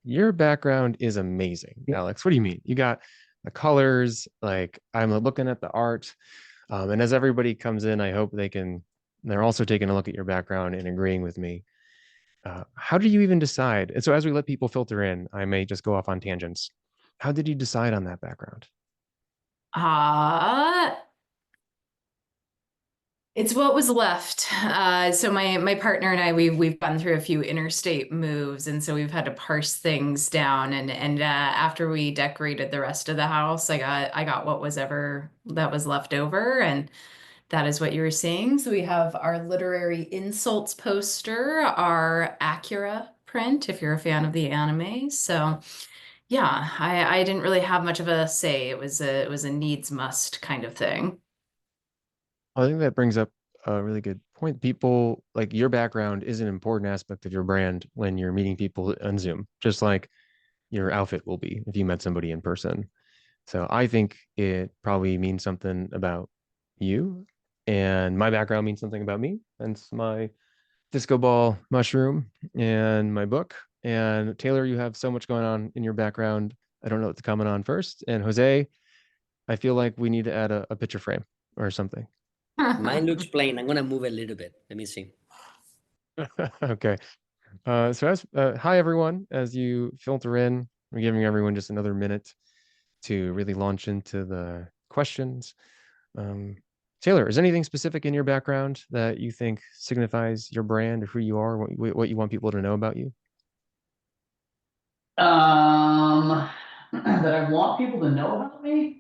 your background is amazing, Alex. What do you mean? You got the colors, like I'm looking at the art. And as everybody comes in, I hope they're also taking a look at your background and agreeing with me. How do you even decide? And so as we let people filter in, I may just go off on tangents. How did you decide on that background? Uh, it's what was left. So my partner and I we've gone through a few interstate moves, and so we've had to parse things down. And after we decorated the rest of the house, I got what was ever that was left over, and that is what you were seeing. So we have our literary insults poster, our Acura print, if you're a fan of the anime. So yeah, I didn't really have much of a say. It was a needs must kind of thing. I think that brings up a really good point. People like your background is an important aspect of your brand when you're meeting people on Zoom, just like your outfit will be if you met somebody in person. So I think it probably means something about you, and my background means something about me. Hence my disco ball mushroom and my book. And Taylor, you have so much going on in your background. I don't know what to comment on first. And Jose, I feel like we need to add a picture frame or something. Mine looks plain. I'm gonna move a little bit. Let me see. Okay. Hi everyone. As you filter in, we're giving everyone just another minute to really launch into the questions. Um, Taylor, is anything specific in your background that you think signifies your brand or who you are, what you want people to know about you? That I want people to know about me.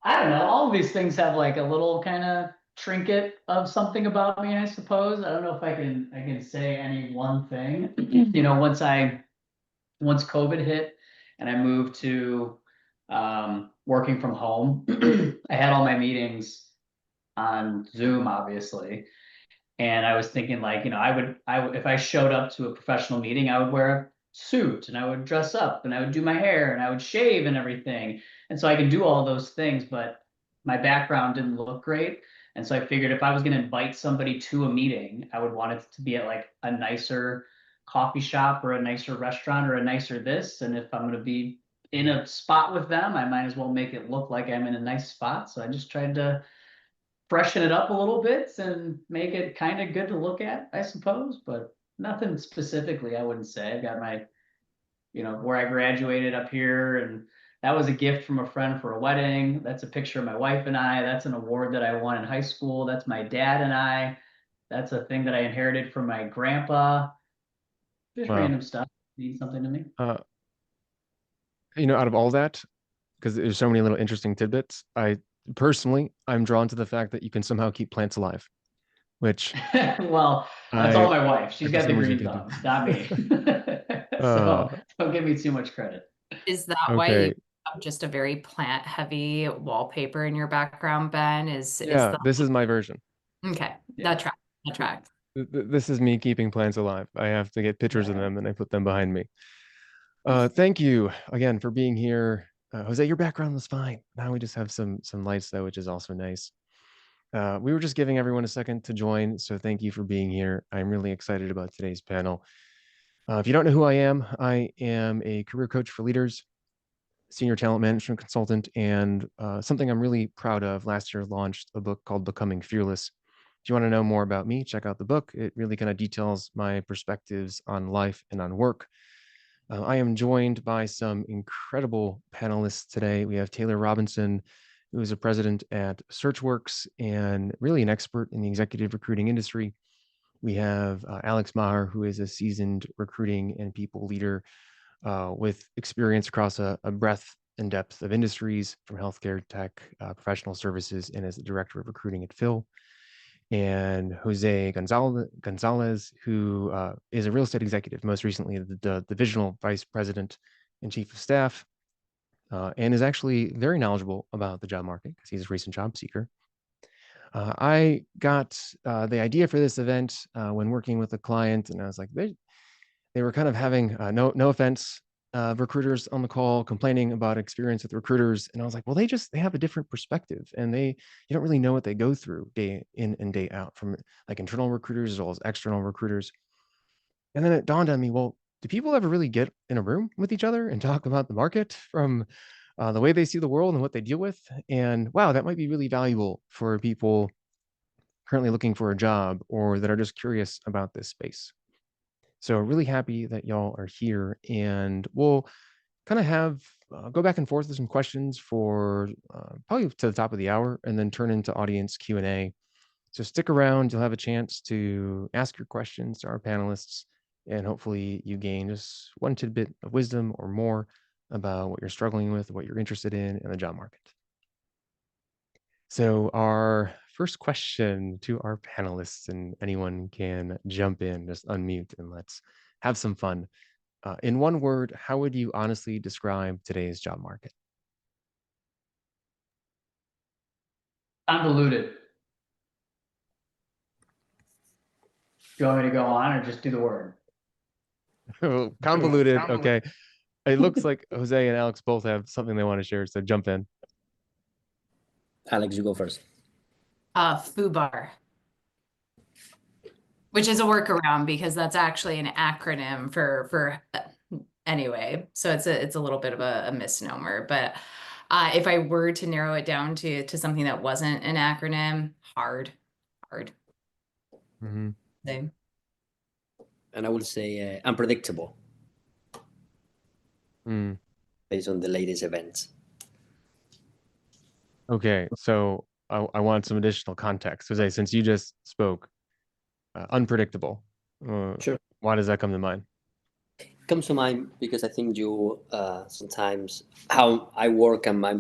I don't know. All of these things have like a little kind of trinket of something about me, I suppose. I don't know if I can say any one thing. Once COVID hit and I moved to working from home, I had all my meetings on Zoom, obviously. And I was thinking like, I would if I showed up to a professional meeting, I would wear a suit and I would dress up and I would do my hair and I would shave and everything. And so I can do all those things, but my background didn't look great. And so I figured if I was going to invite somebody to a meeting, I would want it to be at like a nicer coffee shop or a nicer restaurant or a nicer this. And if I'm going to be in a spot with them, I might as well make it look like I'm in a nice spot. So I just tried to freshen it up a little bit and make it kind of good to look at, I suppose, but nothing specifically, I wouldn't say. I've got my, where I graduated up here, and that was a gift from a friend for a wedding. That's a picture of my wife and I. That's an award that I won in high school. That's my dad and I. That's a thing that I inherited from my grandpa. Just Wow. random stuff means something to me. Uh, out of all that, because there's so many little interesting tidbits, I'm drawn to the fact that you can somehow keep plants alive, which Well, that's all I, my wife. I She's for got the some reason green can't do. thumb, not me. Uh, So don't give me too much credit. Is that why you okay. have just a very plant heavy wallpaper in your background, Ben? Is Yeah, the this is my version. okay, that Yeah. tracks. That tracks. This is me keeping plants alive. I have to get pictures of Right them on. and I put them behind me. Thank you again for being here. Jose, your background was fine. Now we just have some lights though, which is also nice. We were just giving everyone a second to join, so thank you for being here. I'm really excited about today's panel. If you don't know who I am a career coach for leaders, senior talent management consultant, and something I'm really proud of. Last year, launched a book called Becoming Fearless. If you want to know more about me, check out the book. It really kind of details my perspectives on life and on work. I am joined by some incredible panelists today. We have Taylor Robinson, who is a president at SearchWorks and really an expert in the executive recruiting industry. We have Alex Maher, who is a seasoned recruiting and people leader with experience across a breadth and depth of industries from healthcare, tech, professional services, and as the director of recruiting at Phil. And Jose Gonzalez, who is a real estate executive, most recently the divisional vice president and chief of staff, and is actually very knowledgeable about the job market because he's a recent job seeker. I got the idea for this event when working with a client, and I was like, they were kind of having no offense, recruiters on the call complaining about experience with recruiters, and I was like, well, they have a different perspective, and you don't really know what they go through day in and day out from like internal recruiters as well as external recruiters. And then it dawned on me, well, do people ever really get in a room with each other and talk about the market from the way they see the world and what they deal with? And wow, that might be really valuable for people currently looking for a job or that are just curious about this space. So really happy that y'all are here, and we'll kind of have go back and forth with some questions for probably to the top of the hour, and then turn into audience Q&A. So stick around. You'll have a chance to ask your questions to our panelists, and hopefully you gain just one tidbit of wisdom or more about what you're struggling with, what you're interested in the job market. So our first question to our panelists, and anyone can jump in, just unmute and let's have some fun. In one word, how would you honestly describe today's job market? Convoluted. Do you want me to go on or just do the word? Convoluted. Okay. It looks like Jose and Alex both have something they want to share, so jump in. Alex, you go first. FUBAR, which is a workaround because that's actually an acronym for anyway. So it's a little bit of a misnomer. But if I were to narrow it down to something that wasn't an acronym, hard. Mm-hmm. Same. And I would say unpredictable based on the latest events. Okay, so I want some additional context. Jose, since you just spoke, unpredictable. Sure. Why does that come to mind? Comes to mind because I think you sometimes how I work and my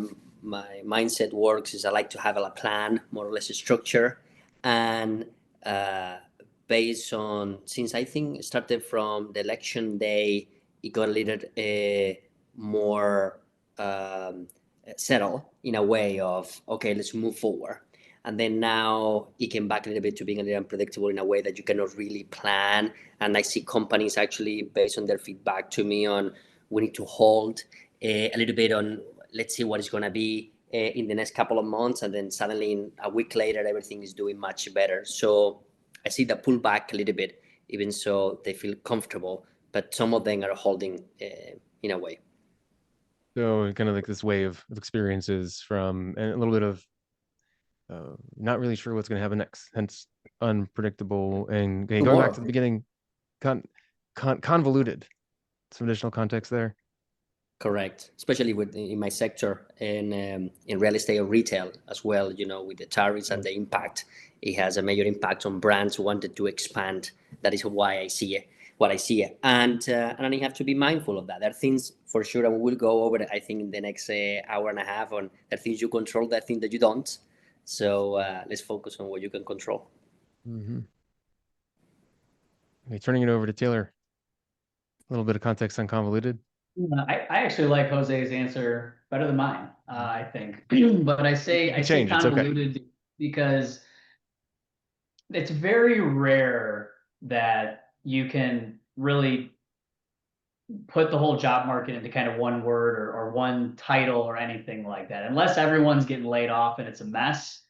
mindset works is I like to have a plan, more or less a structure, and based on since I think it started from the election day, it got a little more settled in a way of okay, let's move forward. And then now it came back a little bit to being a little unpredictable in a way that you cannot really plan. And I see companies actually, based on their feedback to me, on we need to hold a little bit on let's see what it's going to be in the next couple of months, and then suddenly in a week later everything is doing much better. So I see the pull back a little bit, even so they feel comfortable, but some of them are holding in a way. So kind of like this wave of experiences from, and a little bit of not really sure what's going to happen next, hence unpredictable. And okay, going back to the beginning, convoluted. Some additional context there. Correct, especially with in my sector in real estate or retail as well. You know, with the tariffs and the impact, it has a major impact on brands who wanted to expand. That is why I see it, what I see it, and you have to be mindful of that. There are things for sure, and we'll go over it, I think in the next hour and a half. On there are things you control, there are things that you don't. So let's focus on what you can control. Mm-hmm. Okay, turning it over to Taylor. A little bit of context on convoluted. I actually like Jose's answer better than mine, I think. But I say convoluted okay, because it's very rare that you can really put the whole job market into kind of one word or one title or anything like that, unless everyone's getting laid off and it's a mess,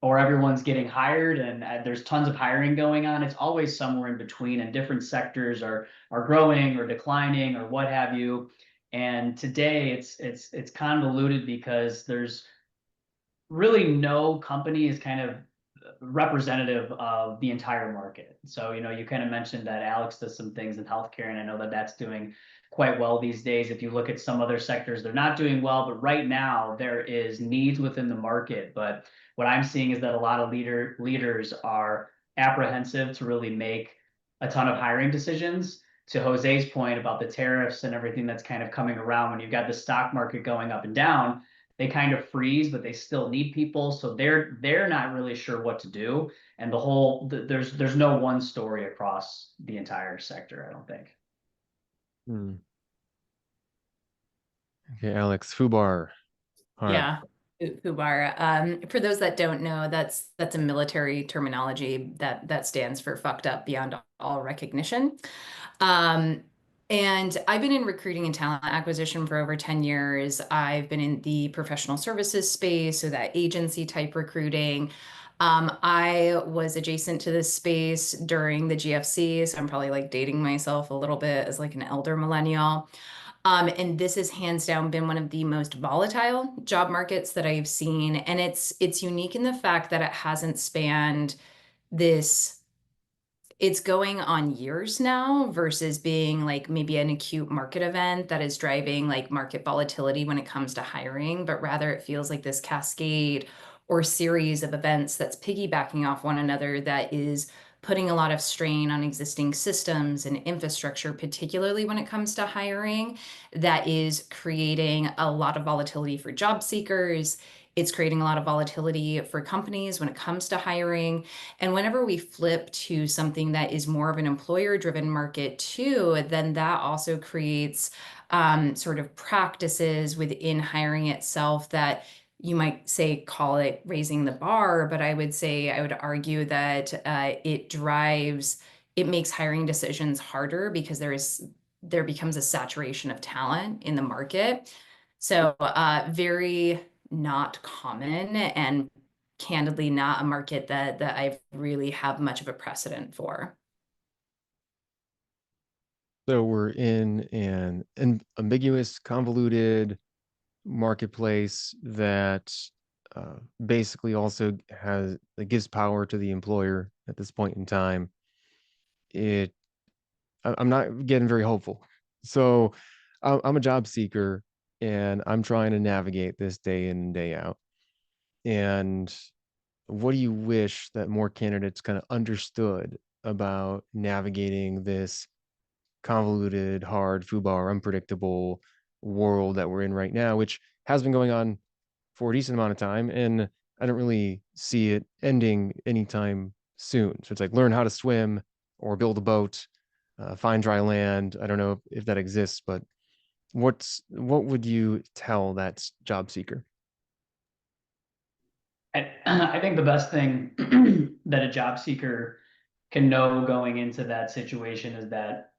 or everyone's getting hired and there's tons of hiring going on. It's always somewhere in between, and different sectors are growing or declining or what have you. And today it's convoluted because there's really no company is kind of representative of the entire market. So, you kind of mentioned that Alex does some things in healthcare, and I know that that's doing quite well these days. If you look at some other sectors, they're not doing well, but right now there is needs within the market. But what I'm seeing is that a lot of leaders are apprehensive to really make a ton of hiring decisions. To Jose's point about the tariffs and everything that's kind of coming around, when you've got the stock market going up and down, they kind of freeze, but they still need people. So they're not really sure what to do. And there's no one story across the entire sector, I don't think. Okay, Alex, FUBAR. Yeah, FUBAR. For those that don't know, that's a military terminology that stands for fucked up beyond all recognition. And I've been in recruiting and talent acquisition for over 10 years. I've been in the professional services space, so that agency type recruiting. I was adjacent to this space during the GFC, so I'm probably like dating myself a little bit as like an elder millennial. And this has hands down been one of the most volatile job markets that I've seen. And it's unique in the fact that it hasn't spanned this, it's going on years now versus being like maybe an acute market event that is driving like market volatility when it comes to hiring, but rather it feels like this cascade or series of events that's piggybacking off one another that is putting a lot of strain on existing systems and infrastructure, particularly when it comes to hiring, that is creating a lot of volatility for job seekers. It's creating a lot of volatility for companies when it comes to hiring. And whenever we flip to something that is more of an employer-driven market too, then that also creates sort of practices within hiring itself that you might say call it raising the bar, but I would say I would argue that it makes hiring decisions harder because there becomes a saturation of talent in the market. So very not common and candidly not a market that I really have much of a precedent for. So we're in an ambiguous, convoluted marketplace that basically also that gives power to the employer at this point in time. It I'm not getting very hopeful. So I'm a job seeker and I'm trying to navigate this day in and day out. And what do you wish that more candidates kind of understood about navigating this convoluted, hard, foobar, unpredictable world that we're in right now, which has been going on for a decent amount of time, and I don't really see it ending anytime soon. So it's like learn how to swim or build a boat, find dry land. I don't know if that exists, but what would you tell that job seeker? I think the best thing that a job seeker can know going into that situation is that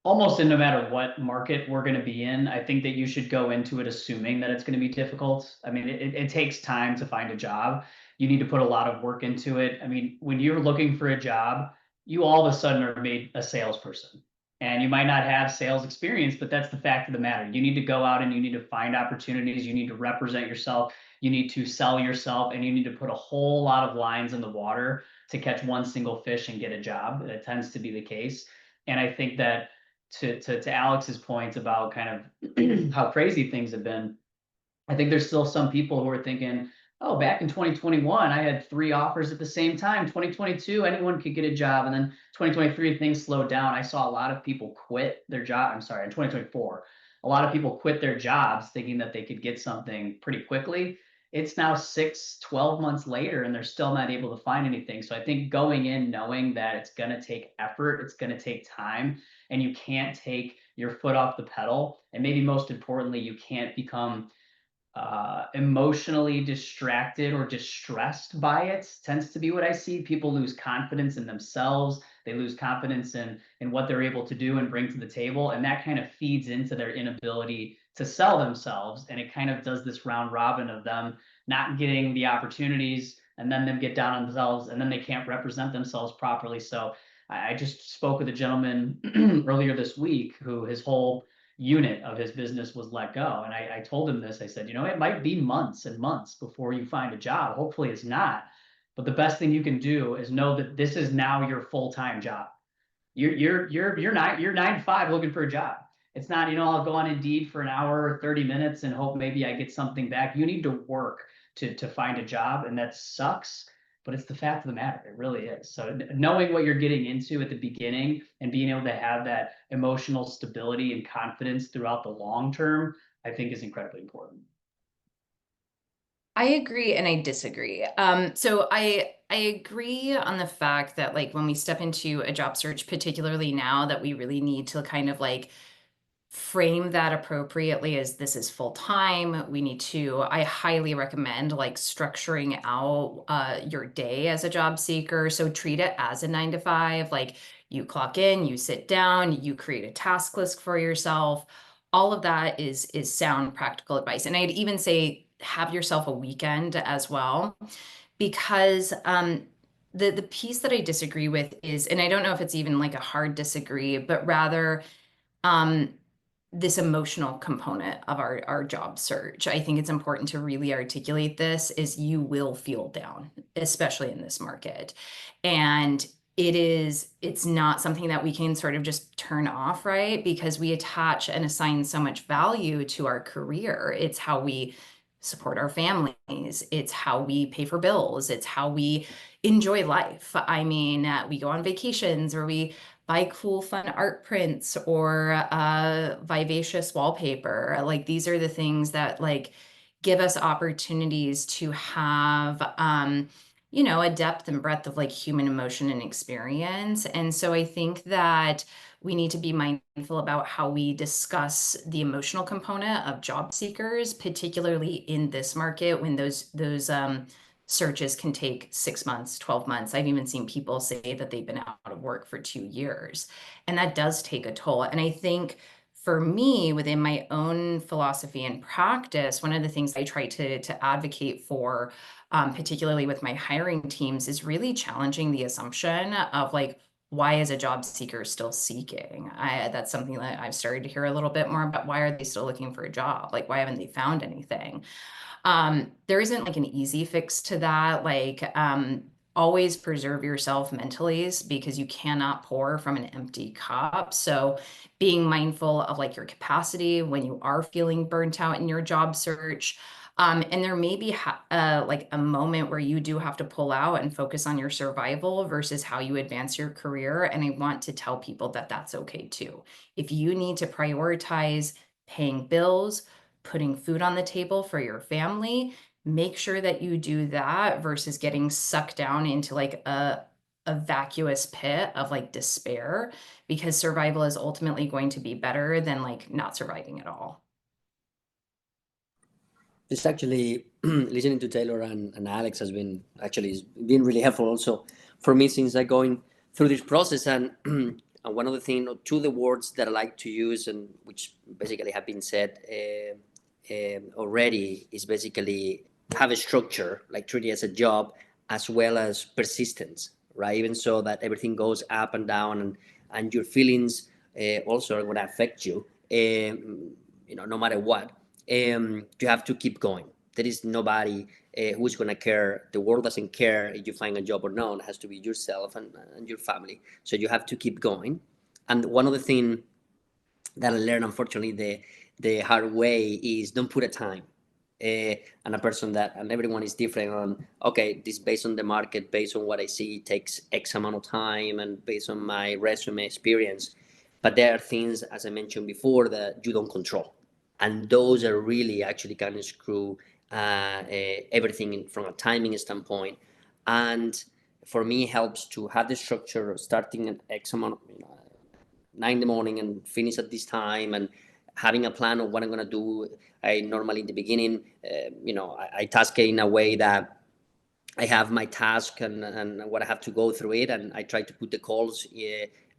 almost in no matter what market we're going to be in, I think that you should go into it assuming that it's going to be difficult. I mean, it takes time to find a job. You need to put a lot of work into it. I mean, when you're looking for a job, you all of a sudden are made a salesperson. And you might not have sales experience, but that's the fact of the matter. You need to go out and you need to find opportunities. You need to represent yourself. You need to sell yourself, and you need to put a whole lot of lines in the water to catch one single fish and get a job. That tends to be the case. And I think that to Alex's point about kind of how crazy things have been, I think there's still some people who are thinking, oh, back in 2021, I had 3 offers at the same time. 2022, anyone could get a job. And then 2023, things slowed down. I saw a lot of people quit their job. I'm sorry, in 2024, a lot of people quit their jobs thinking that they could get something pretty quickly. It's now 6, 12 months later, and they're still not able to find anything. So I think going in knowing that it's going to take effort, it's going to take time, and you can't take your foot off the pedal. And maybe most importantly, you can't become emotionally distracted or distressed by it. Tends to be what I see. People lose confidence in themselves. They lose confidence in what they're able to do and bring to the table, and that kind of feeds into their inability to sell themselves. And it kind of does this round robin of them not getting the opportunities, and then them get down on themselves, and then they can't represent themselves properly. So I just spoke with a gentleman earlier this week who his whole unit of his business was let go. And I told him this. I said, you know, it might be months and months before you find a job. Hopefully it's not. But the best thing you can do is know that this is now your full-time job. You're 9 to 5 looking for a job. It's not, you know, I'll go on Indeed for an hour or 30 minutes and hope maybe I get something back. You need to work to find a job, and that sucks, but it's the fact of the matter. It really is. So knowing what you're getting into at the beginning and being able to have that emotional stability and confidence throughout the long term, I think is incredibly important. I agree and I disagree. So I agree on the fact that like when we step into a job search, particularly now that we really need to kind of like frame that appropriately as this is full time. We need to, I highly recommend like structuring out your day as a job seeker. So treat it as a 9 to 5. Like you clock in, you sit down, you create a task list for yourself. All of that is sound practical advice. And I'd even say have yourself a weekend as well, because the piece that I disagree with is, and I don't know if it's even like a hard disagree, but rather um, this emotional component of our job search. I think it's important to really articulate this is you will feel down, especially in this market. And it's not something that we can sort of just turn off, right? Because we attach and assign so much value to our career. It's how we support our families. It's how we pay for bills. It's how we enjoy life. I mean, we go on vacations or we buy cool, fun art prints or vivacious wallpaper. Like these are the things that like give us opportunities to have, a depth and breadth of like human emotion and experience. And so I think that we need to be mindful about how we discuss the emotional component of job seekers, particularly in this market when those searches can take 6 months, 12 months. I've even seen people say that they've been out of work for 2 years. And that does take a toll. And I think for me, within my own philosophy and practice, one of the things I try to advocate for, particularly with my hiring teams, is really challenging the assumption of like, why is a job seeker still seeking? That's something that I've started to hear a little bit more about. Why are they still looking for a job? Like, why haven't they found anything? There isn't like an easy fix to that. Like, always preserve yourself mentally because you cannot pour from an empty cup. So being mindful of like your capacity when you are feeling burnt out in your job search. And there may be like a moment where you do have to pull out and focus on your survival versus how you advance your career. And I want to tell people that that's okay too. If you need to prioritize paying bills, putting food on the table for your family, make sure that you do that versus getting sucked down into like a vacuous pit of like despair, because survival is ultimately going to be better than like not surviving at all. It's actually listening to Taylor and Alex has been actually been really helpful also for me since I going through this process. And and one of the things, two of the words that I like to use and which basically have been said already is basically have a structure, like treat it as a job, as well as persistence, right? Even so that everything goes up and down, and your feelings also are going to affect you, no matter what. You have to keep going. There is nobody who's going to care. The world doesn't care if you find a job or not. It has to be yourself and your family. So you have to keep going. And one of the things that I learned, unfortunately, the hard way is don't put a time. And a person that, and everyone is different on, okay, this based on the market, based on what I see, takes X amount of time, and based on my resume experience. But there are things, as I mentioned before, that you don't control. And those are really actually kind of screw everything from a timing standpoint. And for me, it helps to have the structure of starting at X amount, 9 in the morning and finish at this time, and having a plan of what I'm going to do. I normally in the beginning, I task it in a way that I have my task and what I have to go through it, and I try to put the calls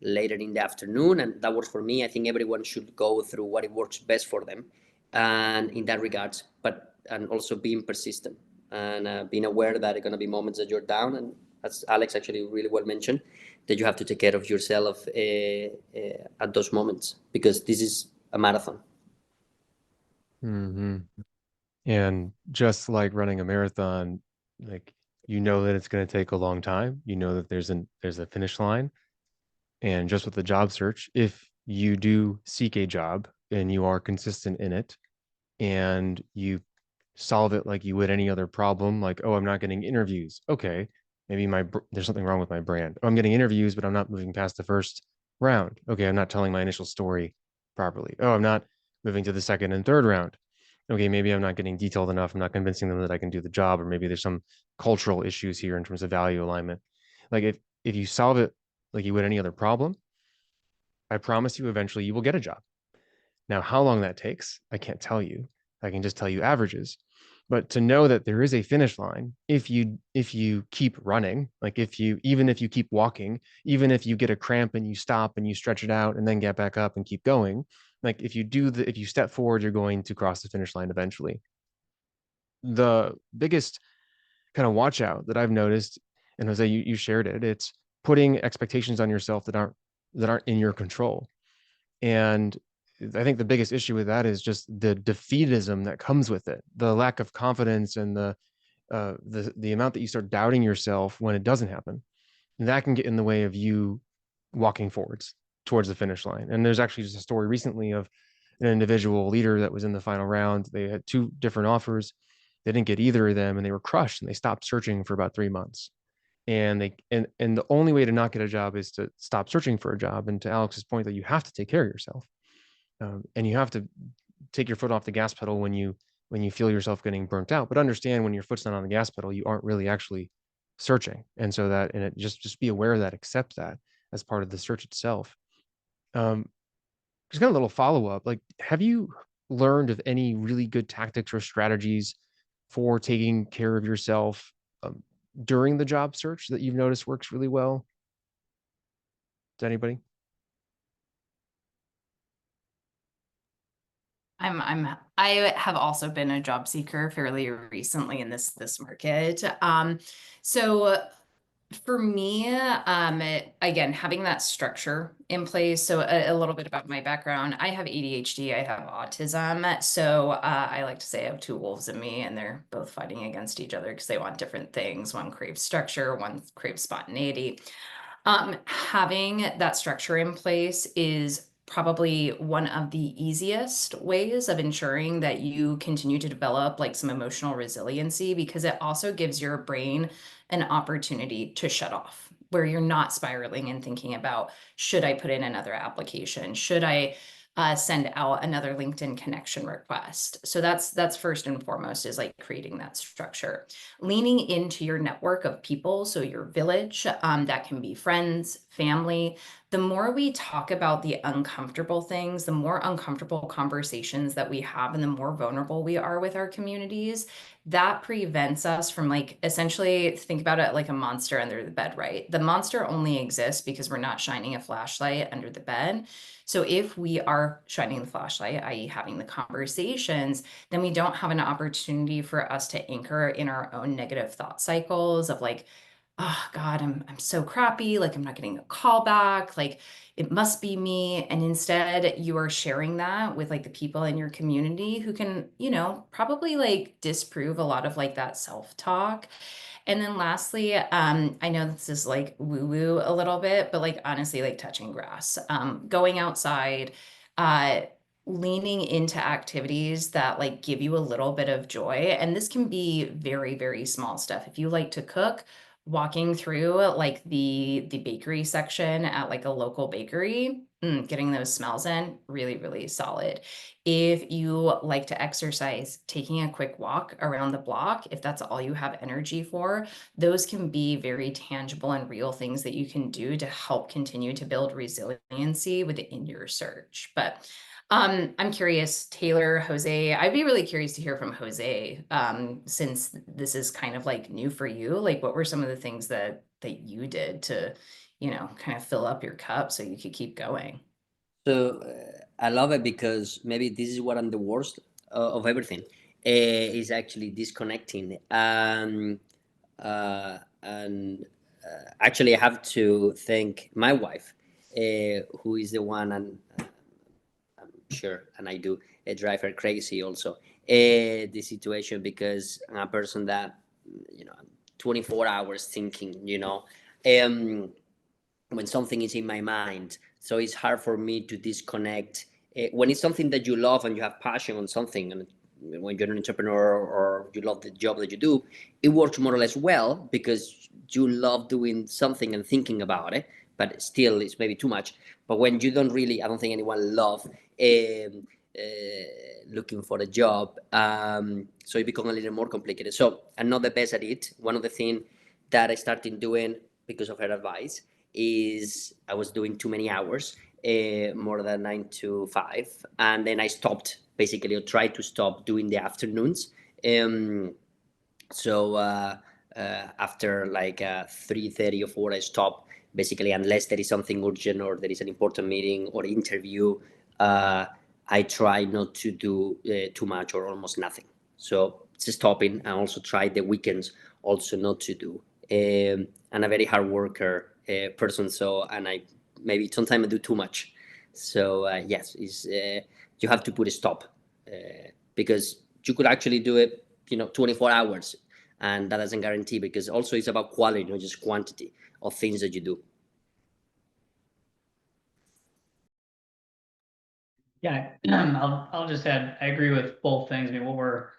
later in the afternoon, and that works for me. I think everyone should go through what it works best for them, and in that regards, and also being persistent and being aware that there are going to be moments that you're down, and as Alex actually really well mentioned, that you have to take care of yourself at those moments, because this is a marathon. Mm-hmm. And just like running a marathon, like that it's going to take a long time. You know that there's a finish line. And just with the job search, if you do seek a job and you are consistent in it and you solve it like you would any other problem, like, oh, I'm not getting interviews. Okay, maybe there's something wrong with my brand. Oh, I'm getting interviews, but I'm not moving past the first round. Okay, I'm not telling my initial story properly. Oh, I'm not moving to the second and third round. Okay, maybe I'm not getting detailed enough. I'm not convincing them that I can do the job, or maybe there's some cultural issues here in terms of value alignment. Like if you solve it like you would any other problem, I promise you eventually you will get a job. Now, how long that takes, I can't tell you. I can just tell you averages. But to know that there is a finish line, if you keep running, like even if you keep walking, even if you get a cramp and you stop and you stretch it out and then get back up and keep going, like if you step forward, you're going to cross the finish line eventually. The biggest kind of watch out that I've noticed, and Jose, you shared it. It's putting expectations on yourself that aren't in your control. And I think the biggest issue with that is just the defeatism that comes with it, the lack of confidence, and the amount that you start doubting yourself when it doesn't happen. And that can get in the way of you walking forwards towards the finish line. And there's actually just a story recently of an individual leader that was in the final round. They had two different offers. They didn't get either of them, and they were crushed, and they stopped searching for about 3 months. And the only way to not get a job is to stop searching for a job. And to Alex's point, that you have to take care of yourself, and you have to take your foot off the gas pedal when you feel yourself getting burnt out. But understand, when your foot's not on the gas pedal, you aren't really actually searching. And so that, and it just be aware of that, accept that as part of the search itself. Just got a little follow up. Like, have you learned of any really good tactics or strategies for taking care of yourself during the job search that you've noticed works really well? Does anybody? I have also been a job seeker fairly recently in this market. So for me, again, having that structure in place. So a little bit about my background. I have ADHD, I have autism. So I like to say I have two wolves in me, and they're both fighting against each other because they want different things. One craves structure, one craves spontaneity. Having that structure in place is probably one of the easiest ways of ensuring that you continue to develop like some emotional resiliency, because it also gives your brain an opportunity to shut off, where you're not spiraling and thinking about, should I put in another application? Should I send out another LinkedIn connection request? So that's first and foremost, is like creating that structure, leaning into your network of people. So your village, that can be friends, family. The more we talk about the uncomfortable things, the more uncomfortable conversations that we have, and the more vulnerable we are with our communities, that prevents us from, like, essentially think about it like a monster under the bed, right? The monster only exists because we're not shining a flashlight under the bed. So if we are shining the flashlight, i.e. having the conversations, then we don't have an opportunity for us to anchor in our own negative thought cycles of like, oh God, I'm so crappy, like I'm not getting a call back, like it must be me. And instead you are sharing that with like the people in your community who can, probably like disprove a lot of like that self-talk. And then lastly, I know this is like woo-woo a little bit, but like honestly, like touching grass, going outside, uh, leaning into activities that like give you a little bit of joy. And this can be very, very small stuff. If you like to cook, walking through like the bakery section at like a local bakery, getting those smells in, really, really solid. If you like to exercise, taking a quick walk around the block, if that's all you have energy for, those can be very tangible and real things that you can do to help continue to build resiliency within your search. But I'm curious, Taylor, Jose, I'd be really curious to hear from Jose, since this is kind of like new for you. Like, what were some of the things that you did to, kind of fill up your cup so you could keep going? So I love it because maybe this is what I'm the worst of everything. Is actually disconnecting. And actually, I have to thank my wife, who is the one, and I'm sure, and I do drive her crazy also. The situation, because I'm a person that, I'm 24 hours thinking, when something is in my mind. So it's hard for me to disconnect. When it's something that you love and you have passion on something, and when you're an entrepreneur or you love the job that you do, it works more or less well because you love doing something and thinking about it, but still it's maybe too much. But when you don't really, I don't think anyone love looking for a job. So it becomes a little more complicated. So I'm not the best at it. One of the things that I started doing because of her advice is I was doing too many hours, more than 9 to 5, and then I stopped, basically, or tried to stop doing the afternoons. So after like 3:30 or 4, I stop, basically, unless there is something urgent or there is an important meeting or interview. I try not to do too much or almost nothing. So it's stopping. I also try the weekends also not to do. I'm a very hard worker person, so, and I maybe sometimes I do too much. So yes, you have to put a stop, because you could actually do it, 24 hours, and that doesn't guarantee, because also it's about quality, not just quantity of things that you do. Yeah, I'll just add, I agree with both things. I mean, what we're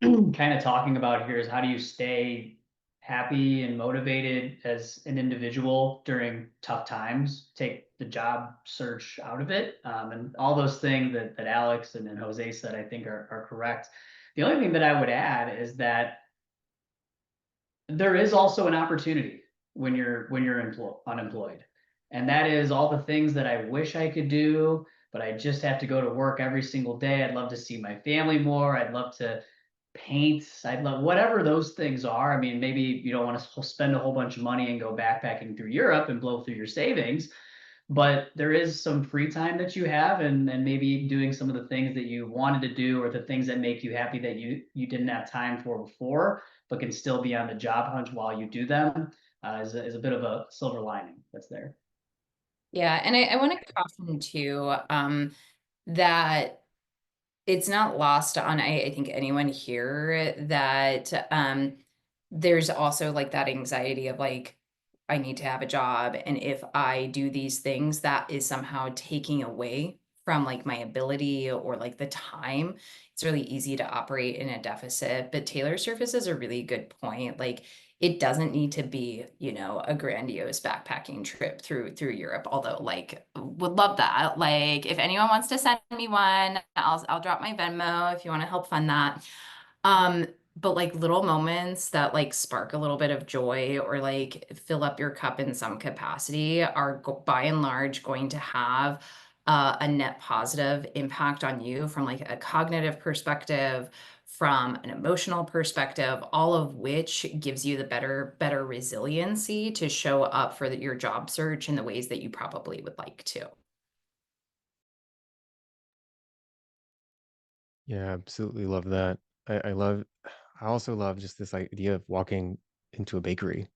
kind of talking about here is how do you stay happy and motivated as an individual during tough times, take the job search out of it. And all those things that Alex and Jose said, I think are correct. The only thing that I would add is that there is also an opportunity when you're unemployed. And that is all the things that I wish I could do, but I just have to go to work every single day. I'd love to see my family more. I'd love to paint. I'd love whatever those things are. I mean, maybe you don't want to spend a whole bunch of money and go backpacking through Europe and blow through your savings, but there is some free time that you have, and maybe doing some of the things that you wanted to do, or the things that make you happy that you didn't have time for before, but can still be on the job hunt while you do them, is a bit of a silver lining that's there. Yeah, and I want to caution too, that it's not lost on I think anyone here that there's also like that anxiety of like I need to have a job, and if I do these things that is somehow taking away from like my ability or like the time. It's really easy to operate in a deficit, but Taylor surfaces a really good point. Like it doesn't need to be, a grandiose backpacking trip through Europe. Although, like, would love that. Like, if anyone wants to send me one, I'll drop my Venmo if you want to help fund that. But like little moments that like spark a little bit of joy or like fill up your cup in some capacity are by and large going to have a net positive impact on you from like a cognitive perspective, from an emotional perspective, all of which gives you the better resiliency to show up for your job search in the ways that you probably would like to. Yeah, absolutely love that. I also love just this idea of walking into a bakery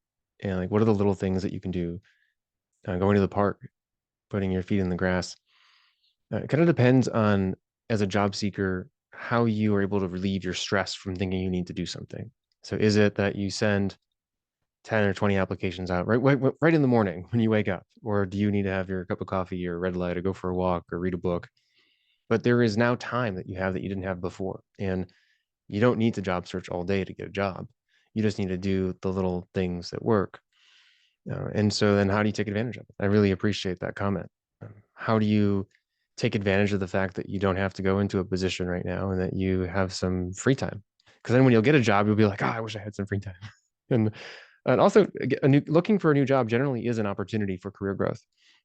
and like what are the little things that you can do? Going to the park, putting your feet in the grass. It kind of depends on, as a job seeker, how you are able to relieve your stress from thinking you need to do something. So is it that you send 10 or 20 applications out right in the morning when you wake up? Or do you need to have your cup of coffee or red light or go for a walk or read a book? But there is now time that you have that you didn't have before. And you don't need to job search all day to get a job. You just need to do the little things that work. And so then how do you take advantage of it? I really appreciate that comment. How do you take advantage of the fact that you don't have to go into a position right now and that you have some free time? Because then when you'll get a job, you'll be like, I wish I had some free time. and also looking for a new job generally is an opportunity for career growth.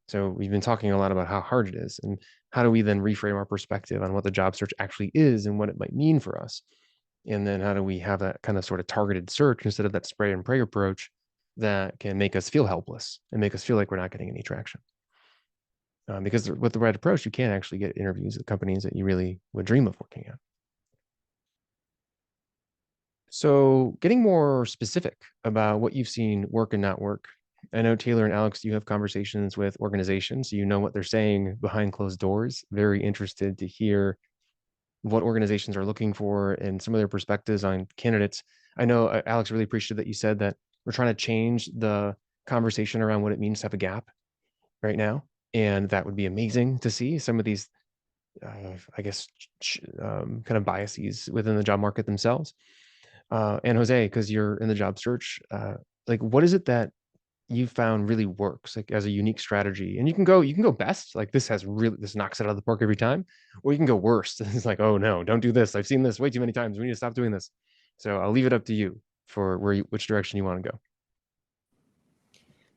So we've been talking a lot about how hard it is, and how do we then reframe our perspective on what the job search actually is and what it might mean for us. And then how do we have that kind of sort of targeted search instead of that spray and pray approach that can make us feel helpless and make us feel like we're not getting any traction. Because with the right approach, you can actually get interviews at companies that you really would dream of working at. So getting more specific about what you've seen work and not work. I know Taylor and Alex, you have conversations with organizations, so you know what they're saying behind closed doors. Very interested to hear what organizations are looking for and some of their perspectives on candidates. I know, Alex, really appreciated that you said that we're trying to change the conversation around what it means to have a gap right now. And that would be amazing to see some of these, I guess, kind of biases within the job market themselves. And Jose, because you're in the job search, like what is it that you found really works like as a unique strategy? And you can go best, like this knocks it out of the park every time, or you can go worst. It's like, oh no, don't do this. I've seen this way too many times. We need to stop doing this. So I'll leave it up to you for which direction you want to go.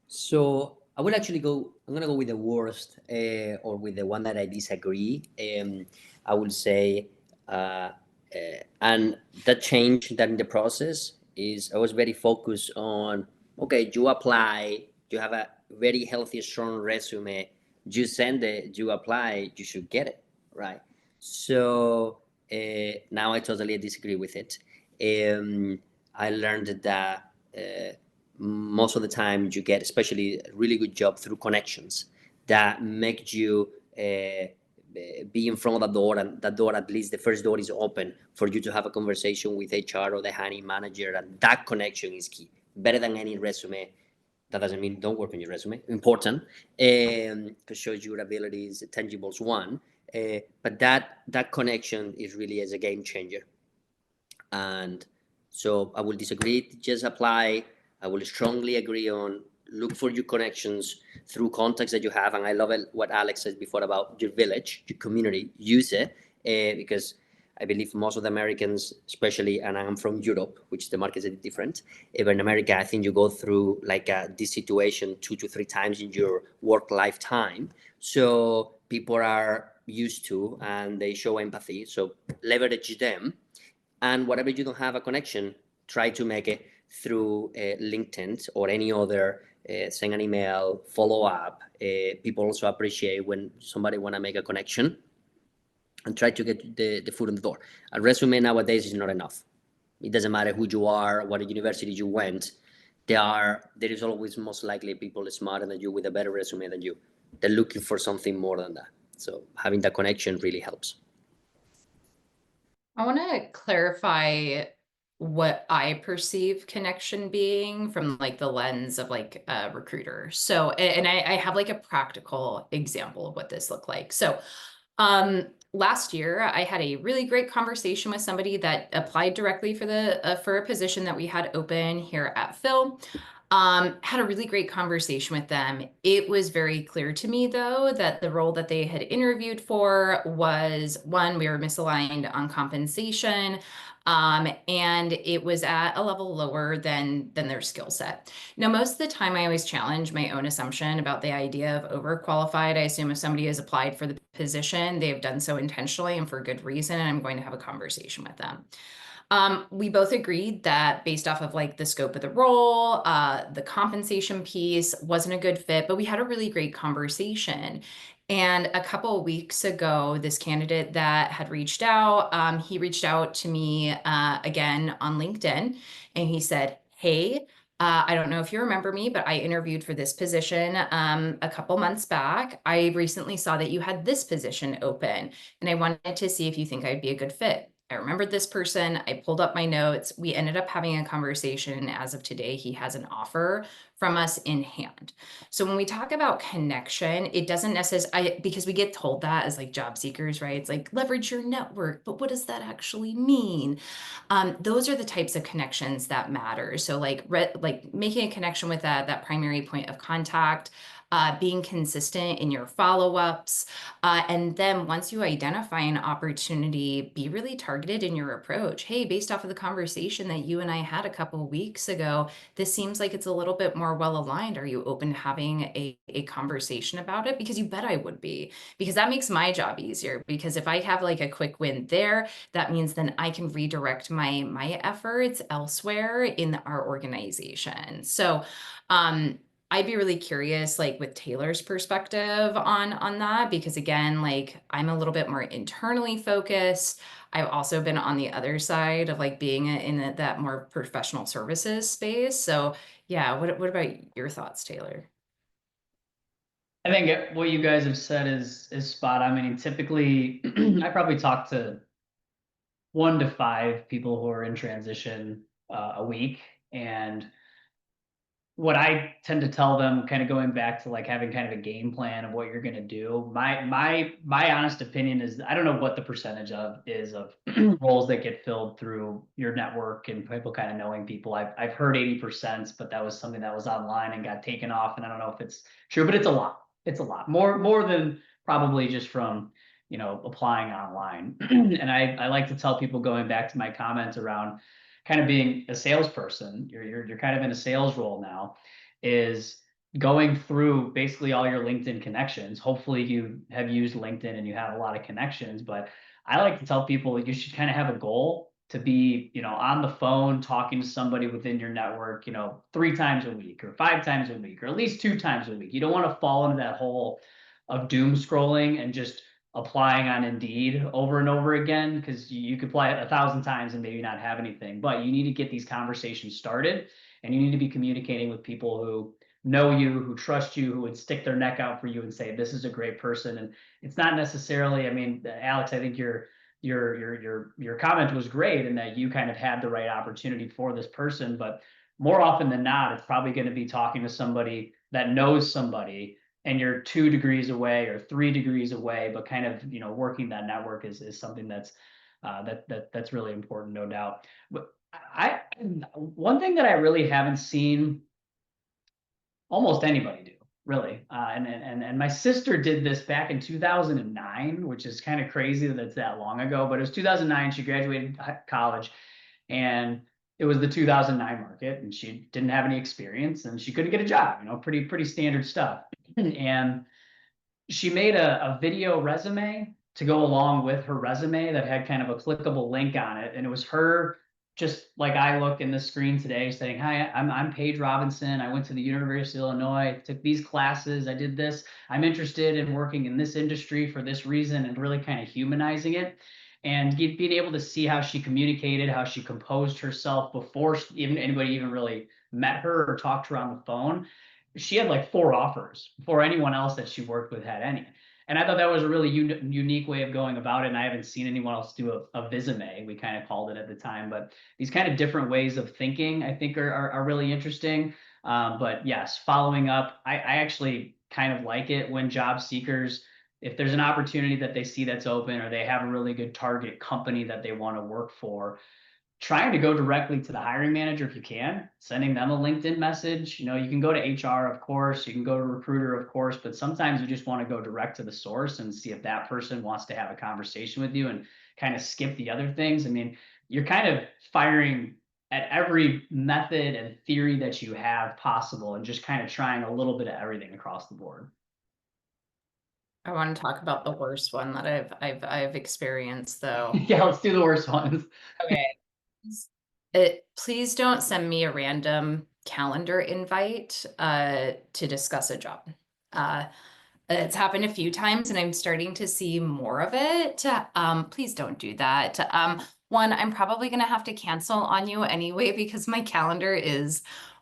So I will actually go. I'm gonna go with the worst, or with the one that I disagree. I will say, and that change that in the process is I was very focused on. Okay, you apply. You have a very healthy, strong resume. You send it. You apply. You should get it, right? So now I totally disagree with it. I learned that most of the time you get, especially a really good job through connections that make you be in front of the door, and that door, at least the first door, is open for you to have a conversation with HR or the hiring manager, and that connection is key, better than any resume. That doesn't mean don't work on your resume. Important, to show your abilities, tangibles one. But that connection is really as a game changer. And so I will disagree. Just apply. I will strongly agree on look for your connections through contacts that you have. And I love it what Alex said before about your village, your community. Use it because I believe most of the Americans, especially, and I'm from Europe, which the market is different. Even in America, I think you go through like this situation 2 to 3 times in your work lifetime. So people are used to and they show empathy. So leverage them, and whatever you don't have a connection, try to make it through LinkedIn or any other. Send an email, follow up. People also appreciate when somebody want to make a connection, and try to get the foot in the door. A resume nowadays is not enough. It doesn't matter who you are, what university you went. There is always most likely people smarter than you with a better resume than you. They're looking for something more than that. So having that connection really helps. I want to clarify what I perceive connection being from like the lens of like a recruiter. So, and I have like a practical example of what this looked like. So, last year I had a really great conversation with somebody that applied directly for for a position that we had open here at Phil. Had a really great conversation with them. It was very clear to me, though, that the role that they had interviewed for was one, we were misaligned on compensation, and it was at a level lower than their skill set. Now, most of the time, I always challenge my own assumption about the idea of overqualified. I assume if somebody has applied for the position, they have done so intentionally and for good reason, and I'm going to have a conversation with them. We both agreed that based off of like the scope of the role, the compensation piece wasn't a good fit, but we had a really great conversation. And a couple of weeks ago, this candidate that had reached out, he reached out to me again on LinkedIn, and he said, "Hey, I don't know if you remember me, but I interviewed for this position a couple months back. I recently saw that you had this position open, and I wanted to see if you think I'd be a good fit." I remembered this person. I pulled up my notes. We ended up having a conversation. And as of today, he has an offer from us in hand. So when we talk about connection, it doesn't necessarily, because we get told that as like job seekers, right? It's like leverage your network, but what does that actually mean? Those are the types of connections that matter. So like making a connection with that primary point of contact, being consistent in your follow-ups, and then once you identify an opportunity, be really targeted in your approach. Hey, based off of the conversation that you and I had a couple of weeks ago, this seems like it's a little bit more well aligned. Are you open to having a conversation about it? Because you bet I would be, because that makes my job easier. Because if I have like a quick win there, that means then I can redirect my efforts elsewhere in our organization. So, I'd be really curious, like with Taylor's perspective on that, because again, like I'm a little bit more internally focused. I've also been on the other side of like being in that more professional services space. So yeah, what about your thoughts, Taylor? I think what you guys have said is spot on. I mean, typically, I probably talk to 1 to 5 people who are in transition a week, and what I tend to tell them, kind of going back to like having kind of a game plan of what you're going to do. My honest opinion is I don't know what the percentage of roles that get filled through your network and people kind of knowing people. I've heard 80%, but that was something that was online and got taken off, and I don't know if it's true, but it's a lot. It's a lot more than probably just from applying online. And I like to tell people, going back to my comments around kind of being a salesperson, you're kind of in a sales role now, is going through basically all your LinkedIn connections. Hopefully you have used LinkedIn and you have a lot of connections, but I like to tell people you should kind of have a goal to be, on the phone talking to somebody within your network, 3 times a week or 5 times a week, or at least 2 times a week. You don't want to fall into that hole of doom scrolling and just applying on Indeed over and over again, because you could apply it 1,000 times and maybe not have anything. But you need to get these conversations started, and you need to be communicating with people who know you, who trust you, who would stick their neck out for you and say, this is a great person. And it's not necessarily, I mean, Alex, I think your comment was great in that you kind of had the right opportunity for this person, but more often than not, it's probably going to be talking to somebody that knows somebody, and you're 2 degrees away or 3 degrees away, but kind of, you know, working that network is something that's that's really important, no doubt. But one thing that I really haven't seen almost anybody do, really. And my sister did this back in 2009, which is kind of crazy that it's that long ago, but it was 2009. She graduated college, and it was the 2009 market, and she didn't have any experience, and she couldn't get a job, you know, pretty standard stuff. And she made a video resume to go along with her resume that had kind of a clickable link on it. And it was her, just like I look in the screen today, saying, hi, I'm Paige Robinson. I went to the University of Illinois, took these classes, I did this. I'm interested in working in this industry for this reason, and really kind of humanizing it. And being able to see how she communicated, how she composed herself before anybody even really met her or talked to her on the phone. She had like 4 offers before anyone else that she worked with had any. And I thought that was a really unique way of going about it. And I haven't seen anyone else do a Visime, we kind of called it at the time. But these kind of different ways of thinking, I think, are really interesting. But yes, following up, I actually kind of like it when job seekers, if there's an opportunity that they see that's open, or they have a really good target company that they want to work for, trying to go directly to the hiring manager if you can, sending them a LinkedIn message. You know, you can go to HR, of course, you can go to recruiter, of course, but sometimes you just want to go direct to the source and see if that person wants to have a conversation with you and kind of skip the other things. I mean, you're kind of firing at every method and theory that you have possible, and just kind of trying a little bit of everything across the board. I want to talk about the worst one that I've experienced though. Yeah, let's do the worst ones. Okay. Please don't send me a random calendar invite to discuss a job. It's happened a few times and I'm starting to see more of it. Please don't do that. One, I'm probably going to have to cancel on you anyway because my calendar is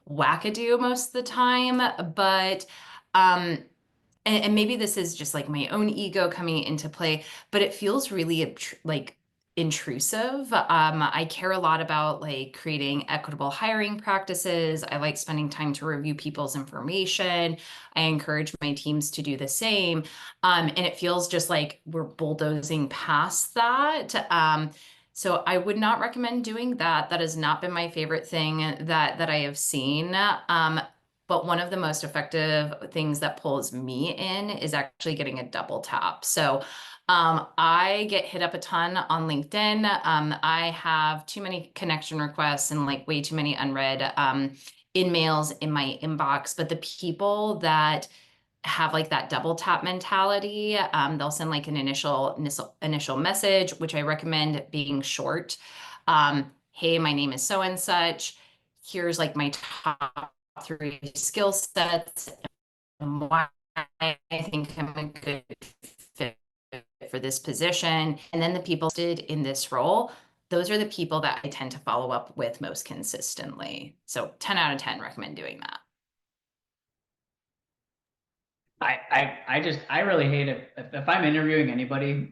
wackadoo most of the time. But and maybe this is just like my own ego coming into play, but it feels really like intrusive. I care a lot about like creating equitable hiring practices. I like spending time to review people's information. I encourage my teams to do the same. And it feels just like we're bulldozing past that. So I would not recommend doing that. That has not been my favorite thing that I have seen. But one of the most effective things that pulls me in is actually getting a double tap. So I get hit up a ton on LinkedIn. I have too many connection requests and like way too many unread in-mails in my inbox. But the people that have like that double tap mentality, they'll send like an initial message, which I recommend being short. Hey, my name is so and such. Here's like my top 3 skill sets and why I think I'm a good fit for this position. And then the people interested in this role, those are the people that I tend to follow up with most consistently. So 10 out of 10 recommend doing that. I really hate it if I'm interviewing anybody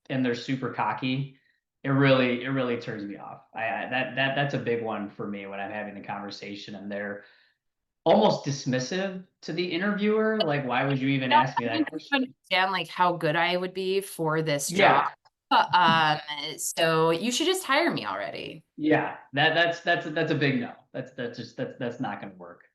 and they're super cocky. It really turns me off. That's a big one for me when I'm having the conversation and they're almost dismissive to the interviewer. Like, why would you even ask me that question? Understand like how good I would be for this Yeah, job. So you should just hire me already. yeah. That's a big no. That's not going to work.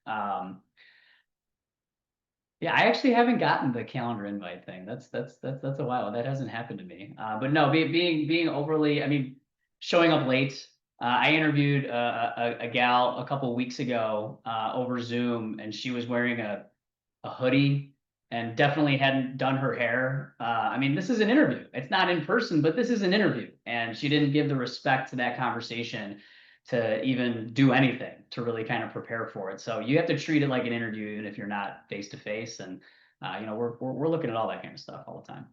Yeah, I actually haven't gotten the calendar invite thing. That's a while. That hasn't happened to me. But no, being overly, I mean, showing up late. I interviewed a gal a couple weeks ago over Zoom, and she was wearing a hoodie and definitely hadn't done her hair. I mean, this is an interview. It's not in person, but this is an interview, and she didn't give the respect to that conversation to even do anything to really kind of prepare for it. So you have to treat it like an interview, even if you're not face to face. And you know, we're looking at all that kind of stuff all the time.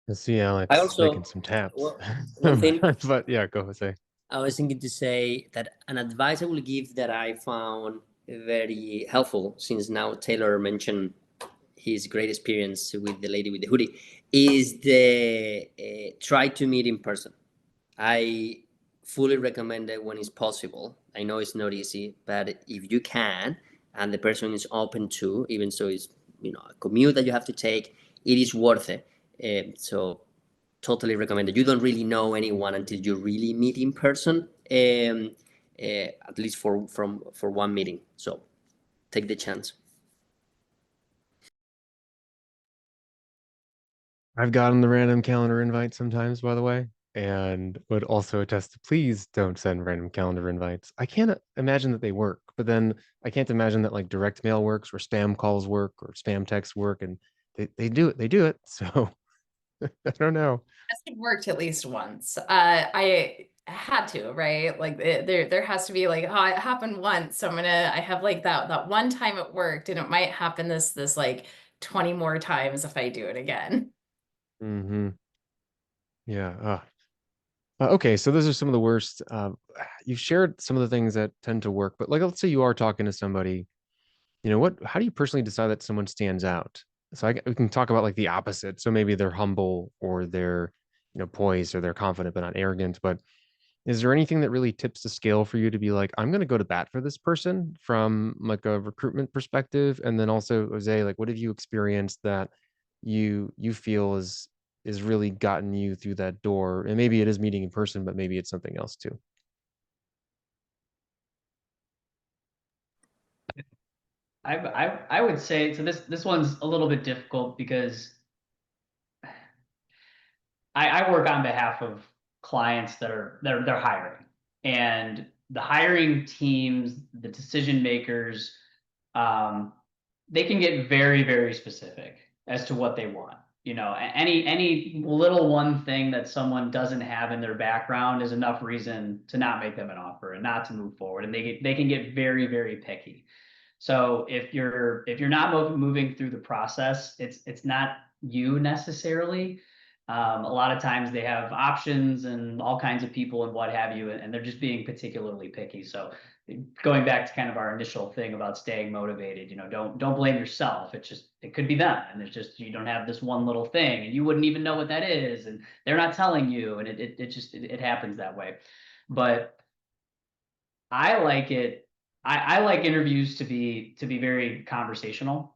I see I Alex making also, some taps. well, one thing But yeah, go Jose. I was thinking to say that an advice I will give that I found very helpful, since now Taylor mentioned his great experience with the lady with the hoodie, is the try to meet in person. I fully recommend it when it's possible. I know it's not easy, but if you can, and the person is open to, even so it's a commute that you have to take, it is worth it. So totally recommend it. You don't really know anyone until you really meet in person, at least for one meeting. So take the chance. I've gotten the random calendar invite sometimes, by the way, and would also attest to please don't send random calendar invites. I can't imagine that they work, but then I can't imagine that like direct mail works or spam calls work or spam texts work, and they do it. They do it. So I don't know. It worked at least once. I had to, right? Like there has to be like, oh, it happened once. So I have like that one time it worked, and it might happen this like 20 more times if I do it again. Hmm. Yeah. Okay, so those are some of the worst. You shared some of the things that tend to work, but like, let's say you are talking to somebody. How do you personally decide that someone stands out? So we can talk about like the opposite. So maybe they're humble or they're, poised or they're confident but not arrogant. But is there anything that really tips the scale for you to be like, I'm going to go to bat for this person from like a recruitment perspective? And then also, Jose, like, what have you experienced that you feel is really gotten you through that door? And maybe it is meeting in person, but maybe it's something else too. I would say so. This one's a little bit difficult because I work on behalf of clients that they're hiring, and the hiring teams, the decision makers, um, they can get very, very specific as to what they want. Any little one thing that someone doesn't have in their background is enough reason to not make them an offer and not to move forward. And they can get very, very picky. So if you're not moving through the process, it's not you necessarily. A lot of times they have options and all kinds of people and what have you, and they're just being particularly picky. So going back to kind of our initial thing about staying motivated, don't blame yourself. It could be them, and it's just you don't have this one little thing, and you wouldn't even know what that is, and they're not telling you, and it happens that way. But I like it. I like interviews to be very conversational.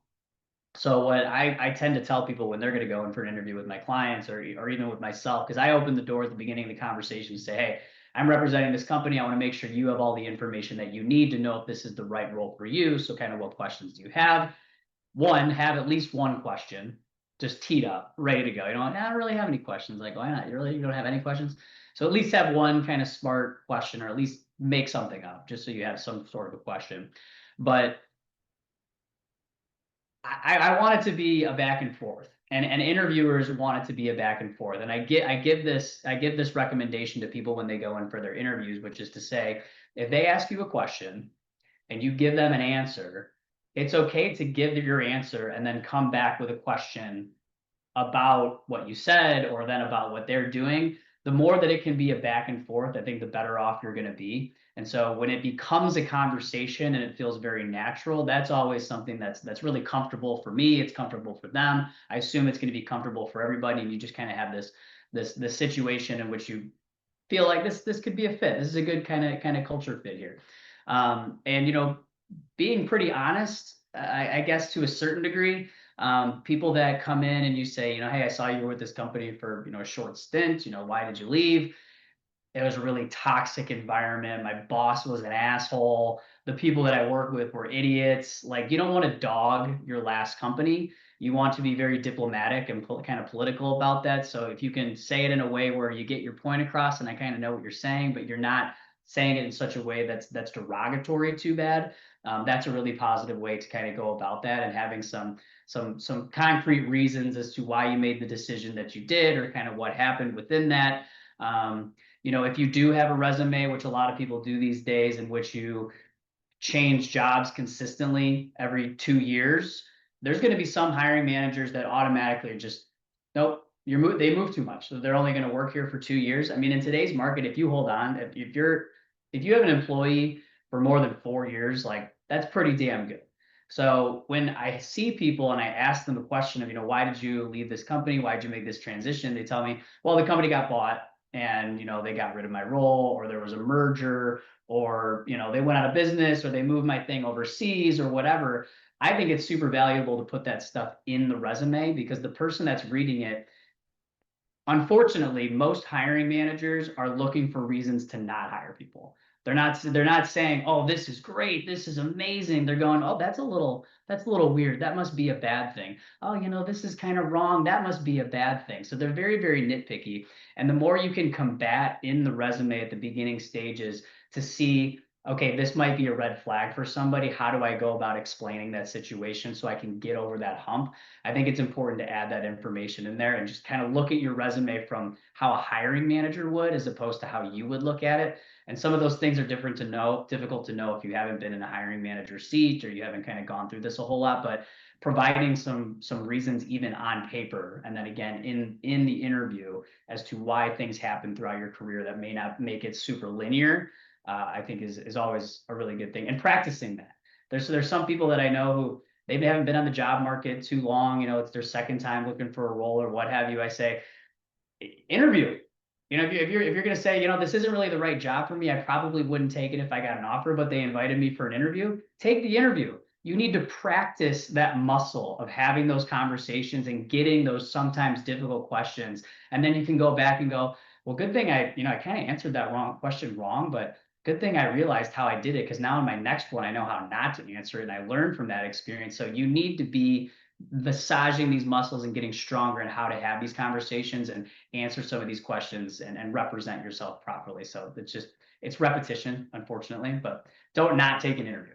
So what I tend to tell people when they're going to go in for an interview with my clients or even with myself, because I open the door at the beginning of the conversation to say, hey, I'm representing this company. I want to make sure you have all the information that you need to know if this is the right role for you. So kind of what questions do you have? One, have at least one question just teed up, ready to go. I don't really have any questions. Like, why not? You don't have any questions? So at least have one kind of smart question, or at least make something up, just so you have some sort of a question. But I want it to be a back and forth, and interviewers want it to be a back and forth. And I give this recommendation to people when they go in for their interviews, which is to say, if they ask you a question and you give them an answer, it's okay to give your answer and then come back with a question about what you said or then about what they're doing. The more that it can be a back and forth, I think the better off you're going to be. And so when it becomes a conversation and it feels very natural, that's always something that's really comfortable for me. It's comfortable for them. I assume it's going to be comfortable for everybody. And you just kind of have this situation in which you feel like this could be a fit. This is a good kind of culture fit here. And being pretty honest, I guess to a certain degree, people that come in and you say, hey, I saw you were with this company for a short stint. Why did you leave? It was a really toxic environment. My boss was an asshole. The people that I work with were idiots. Like, you don't want to dog your last company. You want to be very diplomatic and kind of political about that. So if you can say it in a way where you get your point across, and I kind of know what you're saying, but you're not saying it in such a way that's derogatory too bad. That's a really positive way to kind of go about that, and having some concrete reasons as to why you made the decision that you did, or kind of what happened within that. If you do have a resume, which a lot of people do these days, in which you change jobs consistently every 2 years, there's going to be some hiring managers that automatically are just, nope, they move too much. So they're only going to work here for 2 years. I mean, in today's market, if you hold on, if you have an employee for more than 4 years, like that's pretty damn good. So when I see people and I ask them the question of, why did you leave this company? Why did you make this transition? They tell me, well, the company got bought and, they got rid of my role, or there was a merger, or, they went out of business, or they moved my thing overseas, or whatever. I think it's super valuable to put that stuff in the resume, because the person that's reading it, unfortunately, most hiring managers are looking for reasons to not hire people. They're not saying, "Oh, this is great, this is amazing." They're going, "Oh, that's a little weird. That must be a bad thing. Oh, this is kind of wrong. That must be a bad thing." So they're very, very nitpicky. And the more you can combat in the resume at the beginning stages to see, okay, this might be a red flag for somebody. How do I go about explaining that situation so I can get over that hump? I think it's important to add that information in there and just kind of look at your resume from how a hiring manager would, as opposed to how you would look at it. And some of those things are difficult to know if you haven't been in a hiring manager seat, or you haven't kind of gone through this a whole lot. But providing some reasons, even on paper, and then again in the interview, as to why things happen throughout your career that may not make it super linear, I think is always a really good thing. And practicing that. There's some people that I know who maybe haven't been on the job market too long. It's their second time looking for a role or what have you. I say, interview. If you're going to say, this isn't really the right job for me, I probably wouldn't take it if I got an offer, but they invited me for an interview. Take the interview. You need to practice that muscle of having those conversations and getting those sometimes difficult questions. And then you can go back and go, well, good thing I kind of answered that question wrong, but good thing I realized how I did it, because now in my next one, I know how not to answer it, and I learned from that experience. So you need to be massaging these muscles and getting stronger in how to have these conversations and answer some of these questions and represent yourself properly. So it's repetition, unfortunately, but don't not take an interview.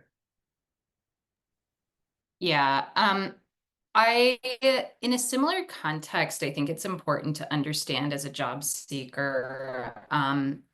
Yeah. In a similar context, I think it's important to understand as a job seeker,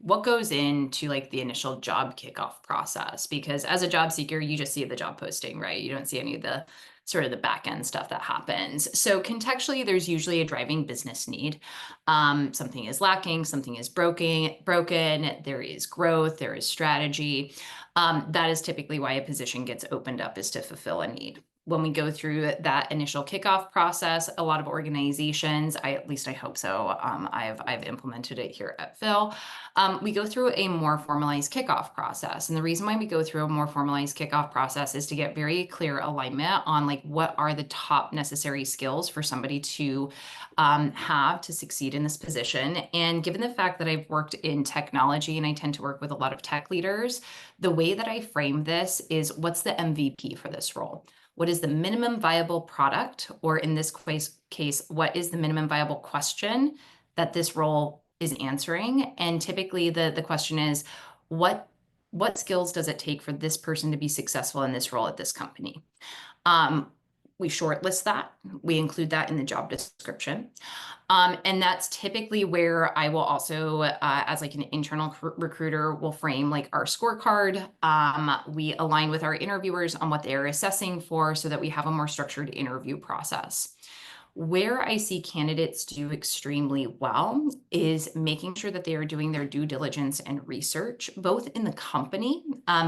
what goes into like the initial job kickoff process, because as a job seeker, you just see the job posting, right? You don't see any of the sort of the back end stuff that happens. So contextually, there's usually a driving business need. Something is lacking, something is broken, there is growth, there is strategy. That is typically why a position gets opened up, is to fulfill a need. When we go through that initial kickoff process, a lot of organizations, at least I hope so, I've implemented it here at Phil, we go through a more formalized kickoff process. And the reason why we go through a more formalized kickoff process is to get very clear alignment on like what are the top necessary skills for somebody to have to succeed in this position. And given the fact that I've worked in technology and I tend to work with a lot of tech leaders, the way that I frame this is, what's the MVP for this role? What is the minimum viable product? Or in this case, what is the minimum viable question that this role is answering? And typically the question is, what skills does it take for this person to be successful in this role at this company? We shortlist that. We include that in the job description. And that's typically where I will also, as like an internal recruiter, will frame like our scorecard. We align with our interviewers on what they're assessing for, so that we have a more structured interview process. Where I see candidates do extremely well is making sure that they are doing their due diligence and research, both in the company,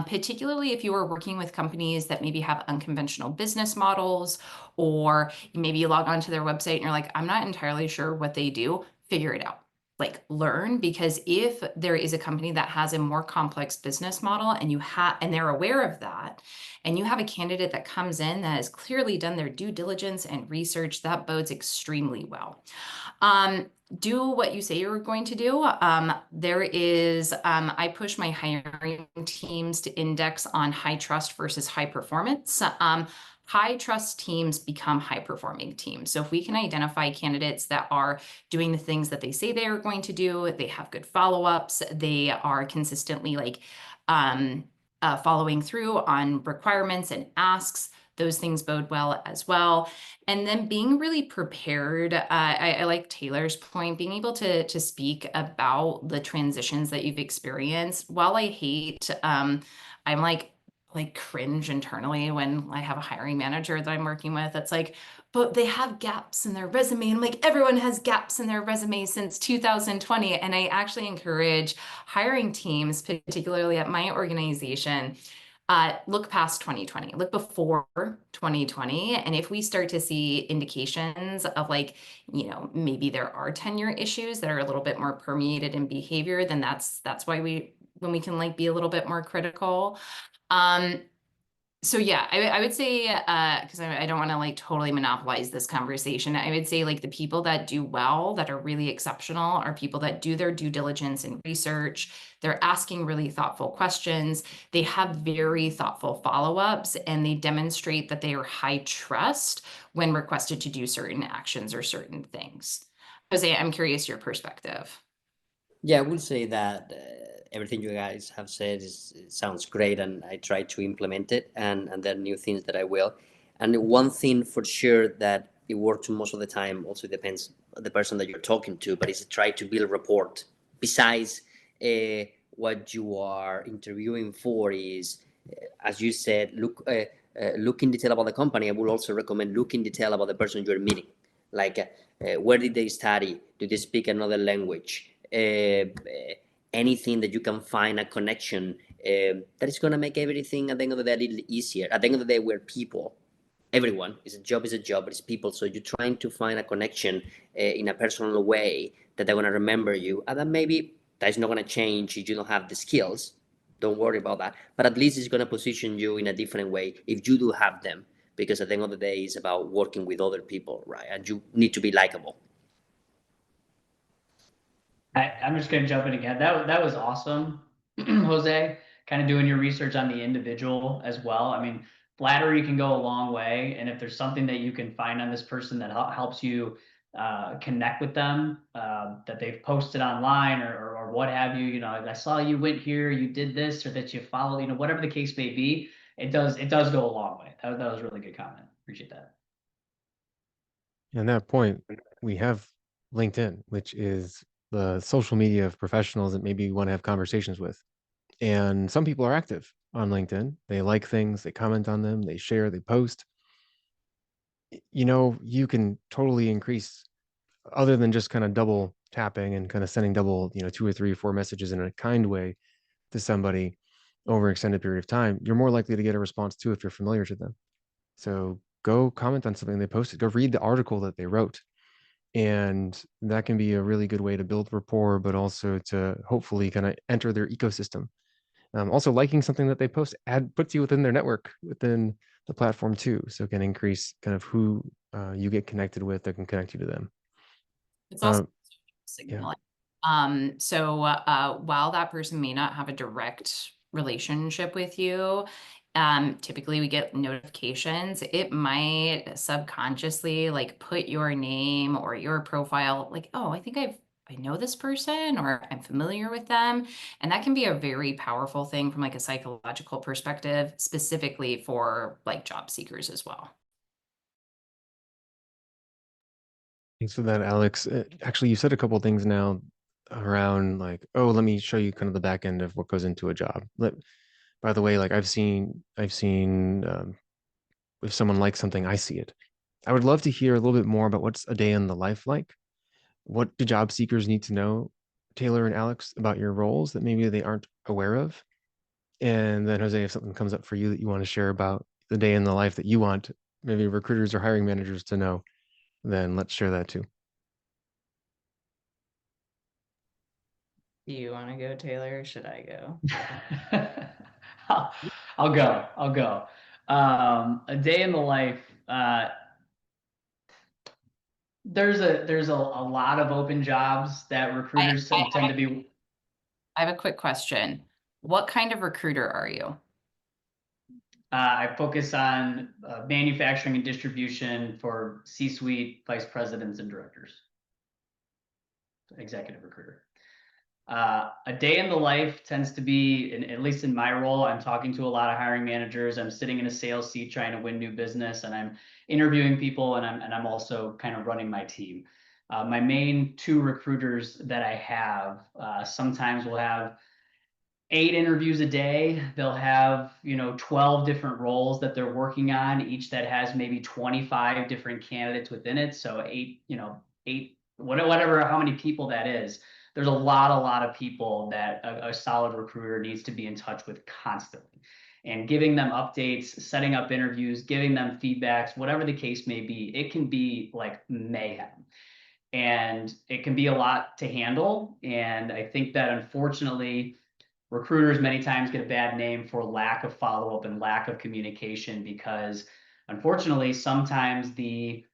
particularly if you are working with companies that maybe have unconventional business models, or maybe you log onto their website and you're like, I'm not entirely sure what they do. Figure it out. Like, learn, because if there is a company that has a more complex business model and they're aware of that, and you have a candidate that comes in that has clearly done their due diligence and research, that bodes extremely well. Do what you say you're going to do. I push my hiring teams to index on high trust versus high performance. High trust teams become high performing teams. So if we can identify candidates that are doing the things that they say they are going to do, they have good follow-ups, they are consistently like following through on requirements and asks, those things bode well as well. And then being really prepared. I like Taylor's point, being able to speak about the transitions that you've experienced. While I hate, I'm like like cringe internally when I have a hiring manager that I'm working with. It's like, but they have gaps in their resume. And I'm like, everyone has gaps in their resume since 2020. And I actually encourage hiring teams, particularly at my organization, look past 2020, look before 2020. And if we start to see indications of like, maybe there are tenure issues that are a little bit more permeated in behavior, then that's why when we can like be a little bit more critical. Um, so yeah, I would say, because I don't want to like totally monopolize this conversation. I would say like the people that do well, that are really exceptional, are people that do their due diligence and research. They're asking really thoughtful questions. They have very thoughtful follow-ups, and they demonstrate that they are high trust when requested to do certain actions or certain things. Jose, I'm curious your perspective. Yeah, I will say that everything you guys have said sounds great, and I try to implement it, and there are new things that I will. And one thing for sure that it works most of the time, also depends on the person that you're talking to, but is try to build rapport. Besides, what you are interviewing for is, as you said, look in detail about the company. I would also recommend look in detail about the person you're meeting, like where did they study? Do they speak another language? Anything that you can find a connection that is going to make everything at the end of the day a little easier. At the end of the day, we're people. Everyone is a job, but it's people. So you're trying to find a connection in a personal way that they're going to remember you, and then maybe that is not going to change if you don't have the skills. Don't worry about that. But at least it's going to position you in a different way if you do have them, because at the end of the day, it's about working with other people, right? And you need to be likable. I'm just gonna jump in again. That was awesome, Jose. Kind of doing your research on the individual as well. I mean, flattery can go a long way, and if there's something that you can find on this person that helps you connect with them, that they've posted online or what have you. I saw you went here, you did this, or that you follow. Whatever the case may be, it does go a long way. That was a really good comment. Appreciate that. And that point, we have LinkedIn, which is the social media of professionals that maybe you want to have conversations with. And some people are active on LinkedIn. They like things, they comment on them, they share, they post. You can totally increase, other than just kind of double tapping and kind of sending double, 2 or 3 or 4 messages in a kind way to somebody over an extended period of time. You're more likely to get a response too if you're familiar to them. So go comment on something they posted, go read the article that they wrote. And that can be a really good way to build rapport, but also to hopefully kind of enter their ecosystem. Also, liking something that they post puts you within their network, within the platform too. So it can increase kind of who you get connected with that can connect you to them. It's also Uh, yeah. signaling. So while that person may not have a direct relationship with you, typically we get notifications. It might subconsciously like put your name or your profile like, oh, I know this person or I'm familiar with them. And that can be a very powerful thing from like a psychological perspective, specifically for like job seekers as well. Thanks for that, Alex. Actually, you said a couple things now around like, oh, let me show you kind of the back end of what goes into a job. By the way, like I've seen if someone likes something, I see it. I would love to hear a little bit more about what's a day in the life like. What do job seekers need to know, Taylor and Alex, about your roles that maybe they aren't aware of? And then Jose, if something comes up for you that you want to share about the day in the life that you want maybe recruiters or hiring managers to know, then let's share that too. Do you want to go, Taylor, or should I go? I'll, I'll go. A day in the life. There's a lot of open jobs that recruiters I, tend to be. I have a quick question. What kind of recruiter are you? I focus on manufacturing and distribution for C-suite vice presidents and directors. Executive recruiter. A day in the life tends to be, at least in my role, I'm talking to a lot of hiring managers. I'm sitting in a sales seat trying to win new business, and I'm interviewing people, and I'm also kind of running my team. My main two recruiters that I have, sometimes will have 8 interviews a day. They'll have, 12 different roles that they're working on, each that has maybe 25 different candidates within it. So 8, 8, whatever, how many people that is. There's a lot of people that a solid recruiter needs to be in touch with constantly. And giving them updates, setting up interviews, giving them feedbacks, whatever the case may be, it can be like mayhem. And it can be a lot to handle. And I think that unfortunately, recruiters many times get a bad name for lack of follow-up and lack of communication, because unfortunately sometimes the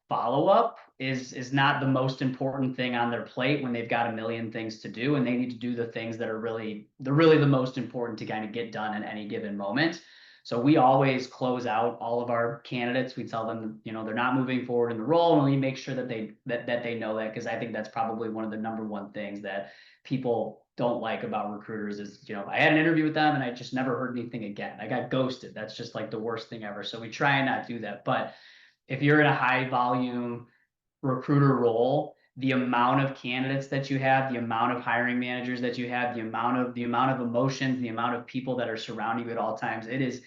follow-up is not the most important thing on their plate when they've got a million things to do, and they need to do the things that are really the most important to kind of get done at any given moment. So we always close out all of our candidates. We tell them, they're not moving forward in the role, and we make sure that they know that, because I think that's probably one of the number one things that people don't like about recruiters is, I had an interview with them and I just never heard anything again. I got ghosted. That's just like the worst thing ever. So we try and not do that. But if you're in a high volume recruiter role, the amount of candidates that you have, the amount of hiring managers that you have, the amount of emotions, the amount of people that are surrounding you at all times, it is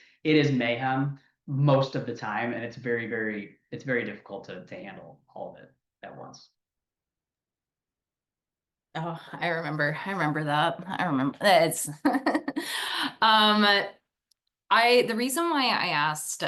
mayhem most of the time, and it's very difficult to handle all of it at once. Oh, I remember that. I remember it's the reason why I asked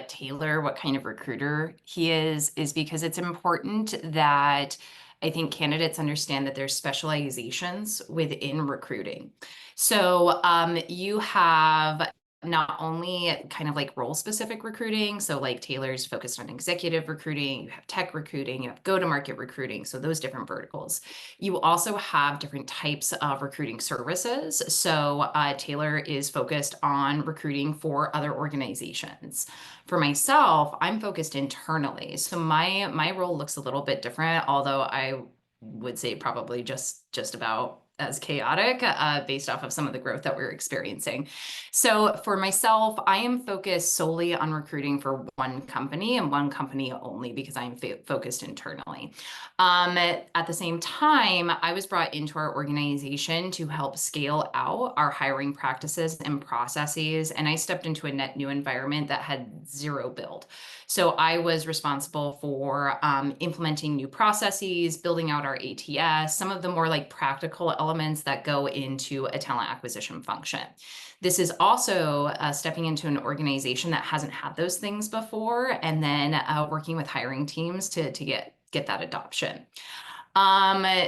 Taylor what kind of recruiter he is because it's important that I think candidates understand that there's specializations within recruiting. So you have not only kind of like role specific recruiting. So like Taylor's focused on executive recruiting, you have tech recruiting, you have go-to-market recruiting. So those different verticals. You also have different types of recruiting services. So Taylor is focused on recruiting for other organizations. For myself, I'm focused internally. So my role looks a little bit different, although I would say probably just about as chaotic based off of some of the growth that we're experiencing. So for myself, I am focused solely on recruiting for one company and one company only because I'm focused internally. At the same time, I was brought into our organization to help scale out our hiring practices and processes, and I stepped into a net new environment that had zero build. So I was responsible for implementing new processes, building out our ATS, some of the more like practical elements that go into a talent acquisition function. This is also stepping into an organization that hasn't had those things before, and then working with hiring teams to get that adoption.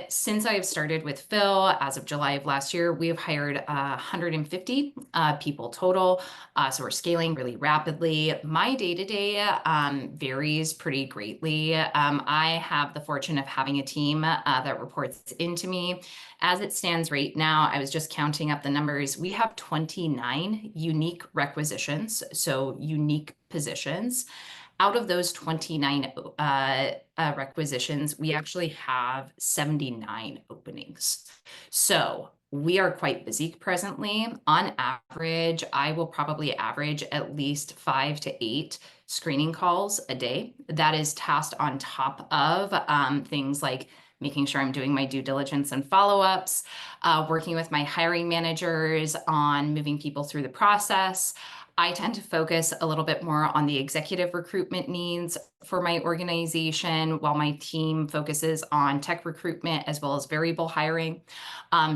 Since I've started with Phil, as of July of last year, we have hired 150 people total. So we're scaling really rapidly. My day-to-day varies pretty greatly. I have the fortune of having a team that reports into me. As it stands right now, I was just counting up the numbers. We have 29 unique requisitions, so unique positions. Out of those 29 requisitions, we actually have 79 openings. So we are quite busy presently. On average, I will probably average at least 5 to 8 screening calls a day. That is tasked on top of things like making sure I'm doing my due diligence and follow-ups, working with my hiring managers on moving people through the process. I tend to focus a little bit more on the executive recruitment needs for my organization, while my team focuses on tech recruitment as well as variable hiring.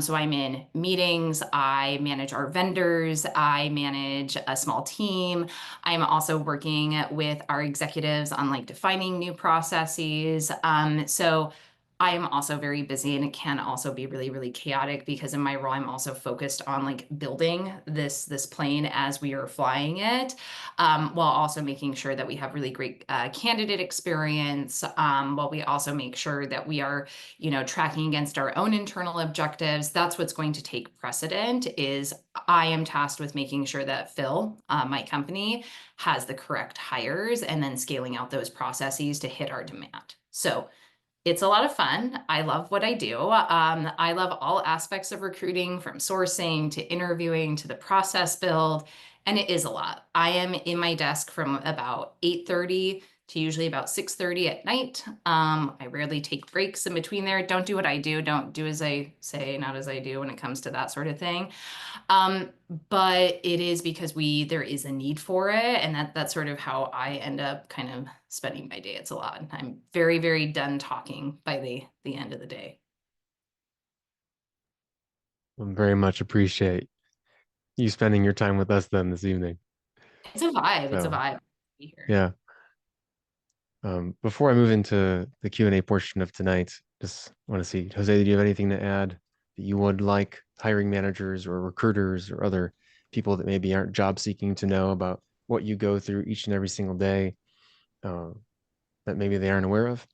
So I'm in meetings, I manage our vendors, I manage a small team. I'm also working with our executives on like defining new processes. So I am also very busy, and it can also be really, really chaotic because in my role, I'm also focused on like building this plane as we are flying it, while also making sure that we have really great candidate experience, while we also make sure that we are, tracking against our own internal objectives. That's what's going to take precedent. Is I am tasked with making sure that Phil, my company, has the correct hires and then scaling out those processes to hit our demand. So it's a lot of fun. I love what I do. I love all aspects of recruiting, from sourcing to interviewing to the process build, and it is a lot. I am in my desk from about 8:30 to usually about 6:30 at night. I rarely take breaks in between there. Don't do what I do. Don't do as I say, not as I do when it comes to that sort of thing. But it is because there is a need for it, and that's sort of how I end up kind of spending my day. It's a lot. I'm very, very done talking by the end of the day. I very much appreciate you spending your time with us then this evening. It's a vibe. It's a So vibe to be here. yeah. Before I move into the Q&A portion of tonight, just want to see, Jose, do you have anything to add that you would like hiring managers or recruiters or other people that maybe aren't job seeking to know about what you go through each and every single day, that maybe they aren't aware of?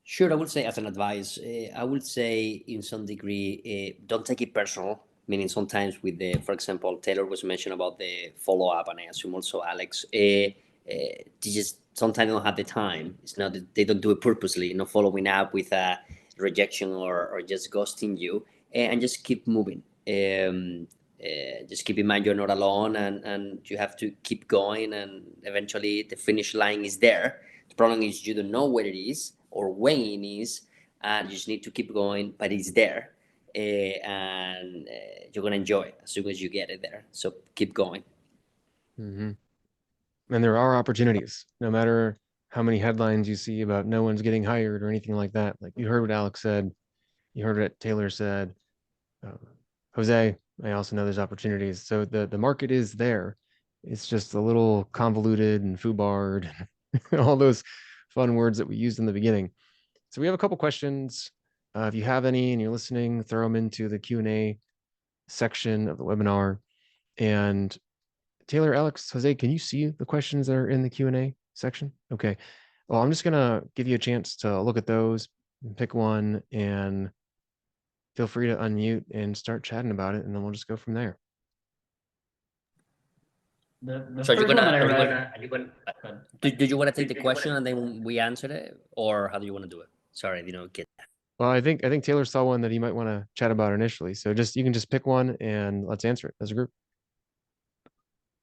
Sure, I would say as an advice, I would say in some degree, don't take it personal. Meaning sometimes with the, for example, Taylor was mentioned about the follow up, and I assume also Alex. They just sometimes don't have the time. It's not that they don't do it purposely. Not following up with a rejection or just ghosting you, and just keep moving. Just keep in mind you're not alone, and you have to keep going, and eventually the finish line is there. The problem is you don't know where it is or when it is, and you just need to keep going, but it's there. And you're gonna enjoy it as soon as you get it there. So keep going. Mm-hmm. And there are opportunities, no matter how many headlines you see about no one's getting hired or anything like that. Like you heard what Alex said, you heard what Taylor said. Uh, Jose, I also know there's opportunities. So the market is there. It's just a little convoluted and foobarred, all those fun words that we used in the beginning. So we have a couple questions. If you have any and you're listening, throw them into the Q&A section of the webinar. And Taylor, Alex, Jose, can you see the questions that are in the Q&A section? Okay. Well, I'm just gonna give you a chance to look at those, pick one, and feel free to unmute and start chatting about it, and then we'll just go from there. The So first one that I read. do you want to take the question and then we answer it, or how do you want to do it? Sorry, I didn't get. Well, I think Taylor saw one that he might want to chat about initially. So you can just pick one and let's answer it as a group.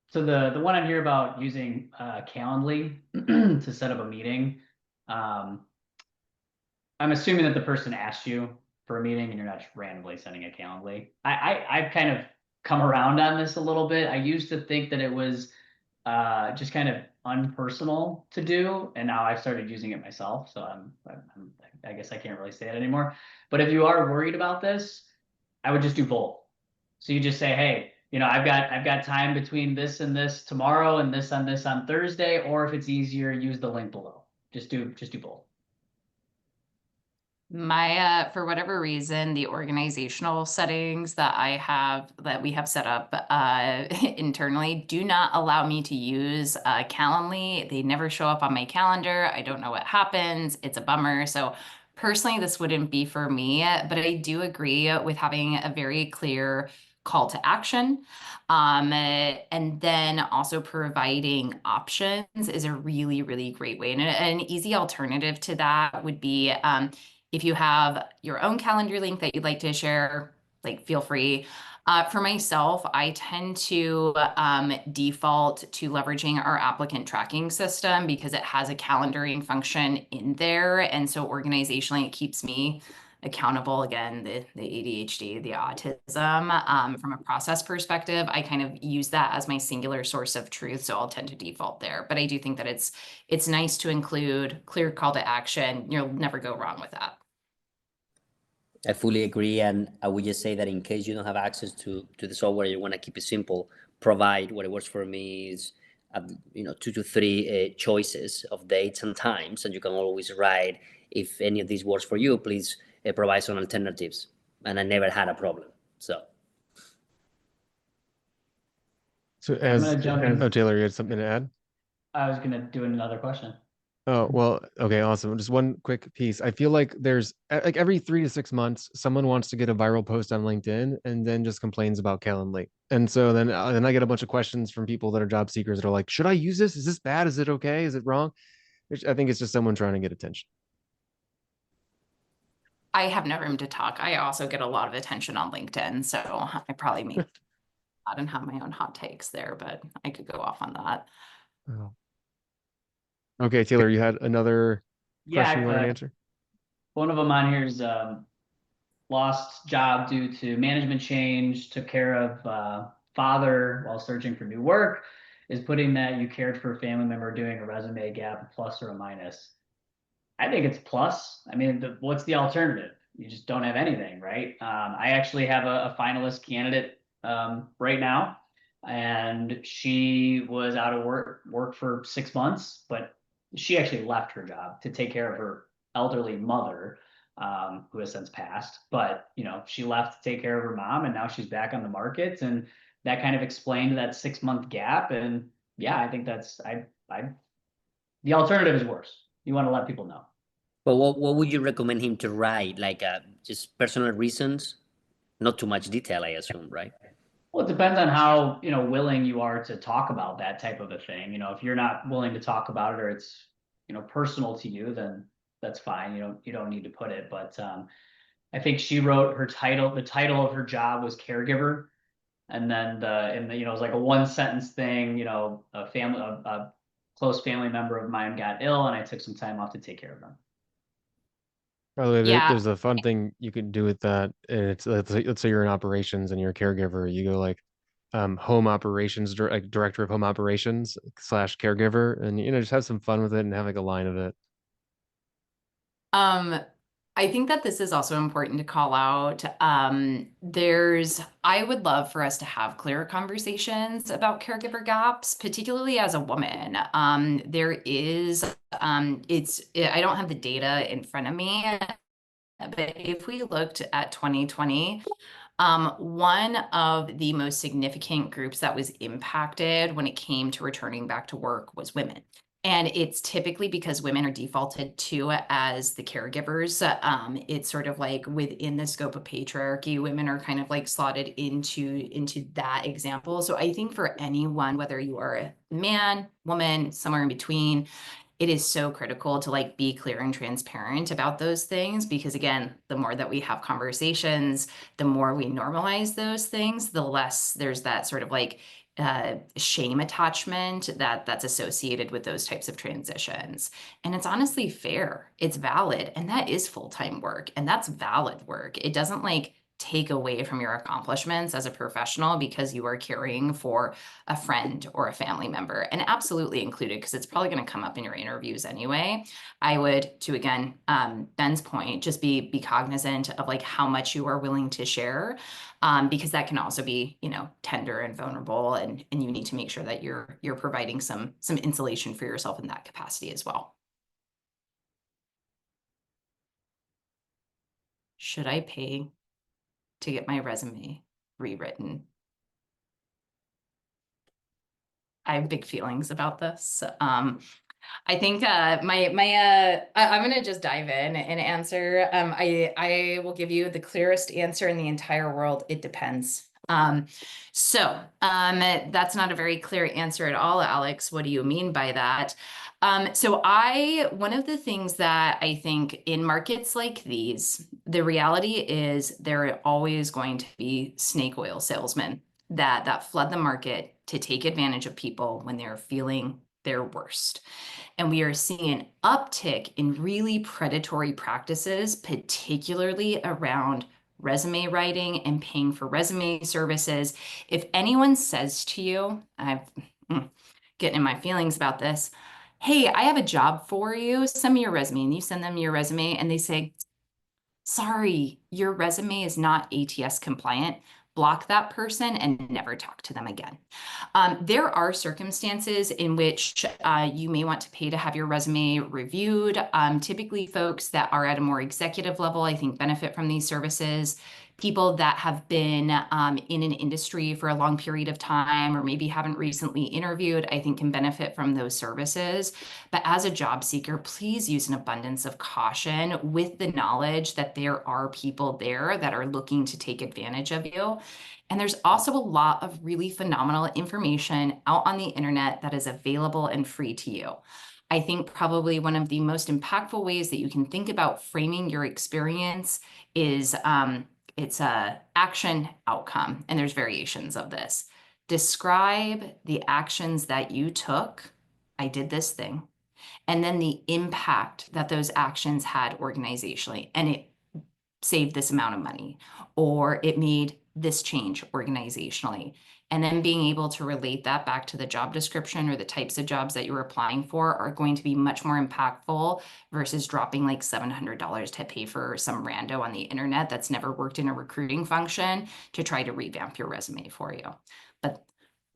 So the one I'm here about using Calendly to set up a meeting. I'm assuming that the person asked you for a meeting and you're not just randomly sending a Calendly. I've kind of come around on this a little bit. I used to think that it was just kind of unpersonal to do, and now I've started using it myself. So I guess I can't really say it anymore. But if you are worried about this, I would just do both. So you just say, hey, I've got time between this and this tomorrow and this on Thursday, or if it's easier, use the link below. Just do both. For whatever reason, the organizational settings that we have set up internally do not allow me to use Calendly. They never show up on my calendar. I don't know what happens. It's a bummer. So personally, this wouldn't be for me, but I do agree with having a very clear call to action. And then also providing options is a really, really great way. And an easy alternative to that would be if you have your own calendar link that you'd like to share, like feel free. For myself, I tend to default to leveraging our applicant tracking system because it has a calendaring function in there. And so organizationally, it keeps me accountable. Again, the ADHD, the autism, from a process perspective, I kind of use that as my singular source of truth. So I'll tend to default there. But I do think that it's nice to include clear call to action. You'll never go wrong with that. I fully agree, and I would just say that in case you don't have access to the software, you want to keep it simple. Provide what works for me is, 2 to 3 choices of dates and times, and you can always write if any of these works for you. Please provide some alternatives, and I never had a problem. So I'm gonna jump in. Taylor, you had something to add? I was gonna do another question. Oh, well, okay, awesome. Just one quick piece. I feel like there's like every 3 to 6 months, someone wants to get a viral post on LinkedIn and then just complains about Calendly. And so then I get a bunch of questions from people that are job seekers that are like, should I use this? Is this bad? Is it okay? Is it wrong? I think it's just someone trying to get attention. I have no room to talk. I also get a lot of attention on LinkedIn, so I probably make that and have my own hot takes there, but I could go off on that. Oh. Okay, Taylor, you had another Yeah, question you wanted to answer? one of them on here is lost job due to management change, took care of father while searching for new work. Is putting that you cared for a family member doing a resume gap a plus or a minus? I think it's plus. I mean, what's the alternative? You just don't have anything, right? I actually have a finalist candidate right now, and she was out of work for 6 months, but she actually left her job to take care of her elderly mother, who has since passed. But she left to take care of her mom, and now she's back on the market, and that kind of explained that 6 month gap. And yeah, I think I the alternative is worse. You want to let people know. But what would you recommend him to write? Like just personal reasons, not too much detail, I assume, right? Well, it depends on how, willing you are to talk about that type of a thing. If you're not willing to talk about it, or it's, personal to you, then that's fine. You don't need to put it. But I think she wrote the title of her job was caregiver. And then it was like a one sentence thing, a close family member of mine got ill and I took some time off to take care of them. By the way, Yeah. there's a fun thing you can do with that. And it's let's say you're in operations and you're a caregiver. You go like home operations, like director of home operations slash caregiver, and just have some fun with it and have like a line of it. Um, I think that this is also important to call out. I would love for us to have clearer conversations about caregiver gaps, particularly as a woman. I don't have the data in front of me, but if we looked at 2020, one of the most significant groups that was impacted when it came to returning back to work was women. And it's typically because women are defaulted to as the caregivers. It's sort of like within the scope of patriarchy, women are kind of like slotted into that example. So I think for anyone, whether you are a man, woman, somewhere in between, it is so critical to like be clear and transparent about those things, because again, the more that we have conversations, the more we normalize those things, the less there's that sort of like shame attachment that's associated with those types of transitions. And it's honestly fair, it's valid, and that is full-time work, and that's valid work. It doesn't like take away from your accomplishments as a professional because you are caring for a friend or a family member, and absolutely included, because it's probably going to come up in your interviews anyway. I would, to again, Ben's point, just be cognizant of like how much you are willing to share, because that can also be, tender and vulnerable, and you need to make sure that you're providing some insulation for yourself in that capacity as well. Should I pay to get my resume rewritten? I have big feelings about this. I think I'm gonna just dive in and answer. I will give you the clearest answer in the entire world. It depends. That's not a very clear answer at all, Alex. What do you mean by that? One of the things that I think in markets like these, the reality is there are always going to be snake oil salesmen that flood the market to take advantage of people when they're feeling their worst. And we are seeing an uptick in really predatory practices, particularly around resume writing and paying for resume services. If anyone says to you, getting in my feelings about this, hey, I have a job for you, send me your resume, and you send them your resume and they say, sorry, your resume is not ATS compliant, block that person and never talk to them again. There are circumstances in which you may want to pay to have your resume reviewed. Typically, folks that are at a more executive level, I think, benefit from these services. People that have been in an industry for a long period of time, or maybe haven't recently interviewed, I think can benefit from those services. But as a job seeker, please use an abundance of caution with the knowledge that there are people there that are looking to take advantage of you. And there's also a lot of really phenomenal information out on the internet that is available and free to you. I think probably one of the most impactful ways that you can think about framing your experience is it's a action outcome, and there's variations of this. Describe the actions that you took. I did this thing. and then the impact that those actions had organizationally. And it saved this amount of money, or it made this change organizationally. And then being able to relate that back to the job description or the types of jobs that you're applying for are going to be much more impactful versus dropping like $700 to pay for some rando on the internet that's never worked in a recruiting function to try to revamp your resume for you. But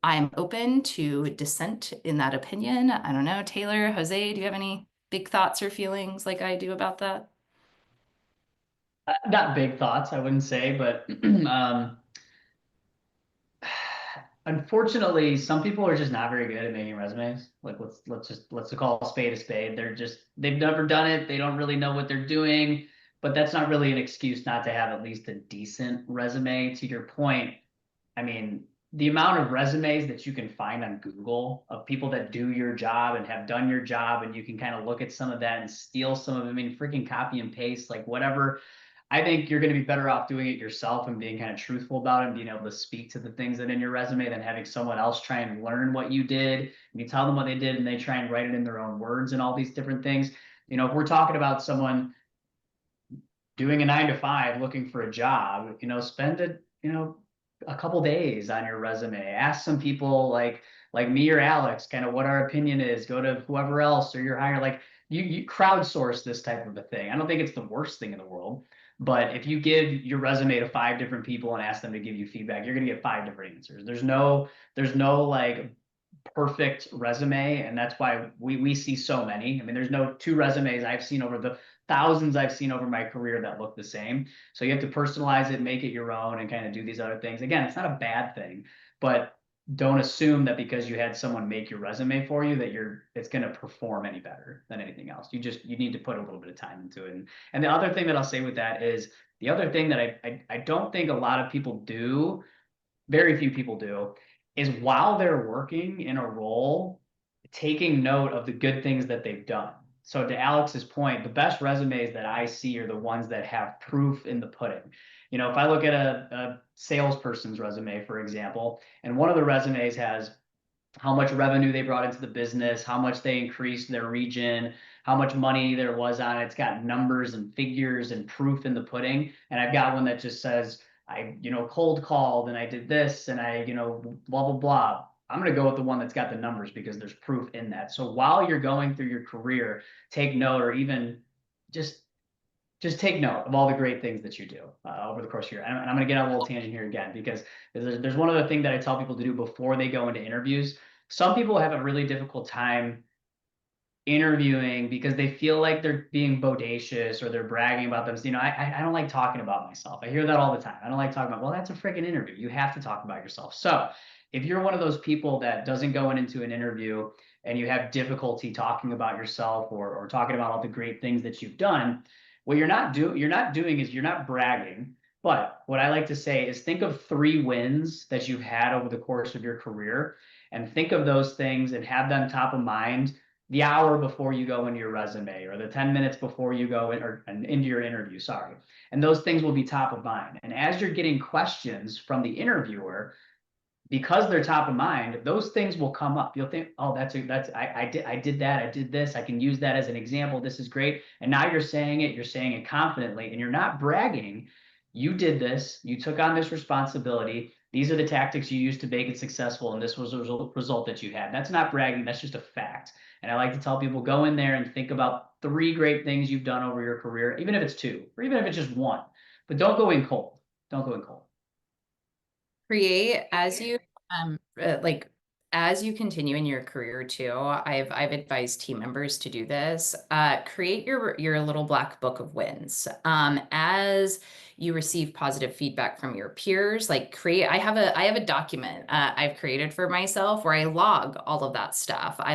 I'm open to dissent in that opinion. I don't know, Taylor, Jose, do you have any big thoughts or feelings like I do about that? Not big thoughts, I wouldn't say, but unfortunately, some people are just not very good at making resumes. Like let's call a spade a spade. They've never done it. They don't really know what they're doing, but that's not really an excuse not to have at least a decent resume. To your point, I mean, the amount of resumes that you can find on Google of people that do your job and have done your job, and you can kind of look at some of that and steal some of it. I mean, freaking copy and paste, like whatever. I think you're going to be better off doing it yourself and being kind of truthful about it and being able to speak to the things that in your resume than having someone else try and learn what you did. And you tell them what they did and they try and write it in their own words and all these different things. You know, if we're talking about someone doing a 9 to 5, looking for a job, spend a couple days on your resume. Ask some people like me or Alex, kind of what our opinion is. Go to whoever else or you're hiring. Like you crowdsource this type of a thing. I don't think it's the worst thing in the world, but if you give your resume to 5 different people and ask them to give you feedback, you're gonna get 5 different answers. There's no like perfect resume, and that's why we see so many. I mean, there's no 2 resumes I've seen over the thousands I've seen over my career that look the same. So you have to personalize it, make it your own, and kind of do these other things. Again, it's not a bad thing, but don't assume that because you had someone make your resume for you that it's going to perform any better than anything else. You need to put a little bit of time into it. And the other thing that I'll say with that is the other thing that I don't think a lot of people do, very few people do, is while they're working in a role, taking note of the good things that they've done. So to Alex's point, the best resumes that I see are the ones that have proof in the pudding. If I look at a salesperson's resume, for example, and one of the resumes has how much revenue they brought into the business, how much they increased their region, how much money there was on it. It's got numbers and figures and proof in the pudding. And I've got one that just says, I, cold called and I did this and I, blah, blah, blah. I'm going to go with the one that's got the numbers because there's proof in that. So while you're going through your career, take note, or even just take note of all the great things that you do over the course of your year. And I'm going to get on a little tangent here again, because there's one other thing that I tell people to do before they go into interviews. Some people have a really difficult time interviewing because they feel like they're being bodacious or they're bragging about them. I don't like talking about myself. I hear that all the time. I don't like talking about, well, that's a freaking interview. You have to talk about yourself. So if you're one of those people that doesn't go into an interview and you have difficulty talking about yourself or talking about all the great things that you've done, what you're not doing is you're not bragging. But what I like to say is think of 3 wins that you've had over the course of your career and think of those things and have them top of mind the hour before you go into your resume or the 10 minutes before you go into your interview, sorry. And those things will be top of mind. And as you're getting questions from the interviewer, because they're top of mind, those things will come up. You'll think, oh, I did that, I did this, I can use that as an example. This is great. And now you're saying it confidently, and you're not bragging. You did this, you took on this responsibility. These are the tactics you used to make it successful, and this was the result that you had. That's not bragging, that's just a fact. And I like to tell people, go in there and think about 3 great things you've done over your career, even if it's 2, or even if it's just 1. But don't go in cold. Don't go in cold. Create as you like as you continue in your career too. I've advised team members to do this. Create your little black book of wins. As you receive positive feedback from your peers, like I have a document I've created for myself where I log all of that stuff. I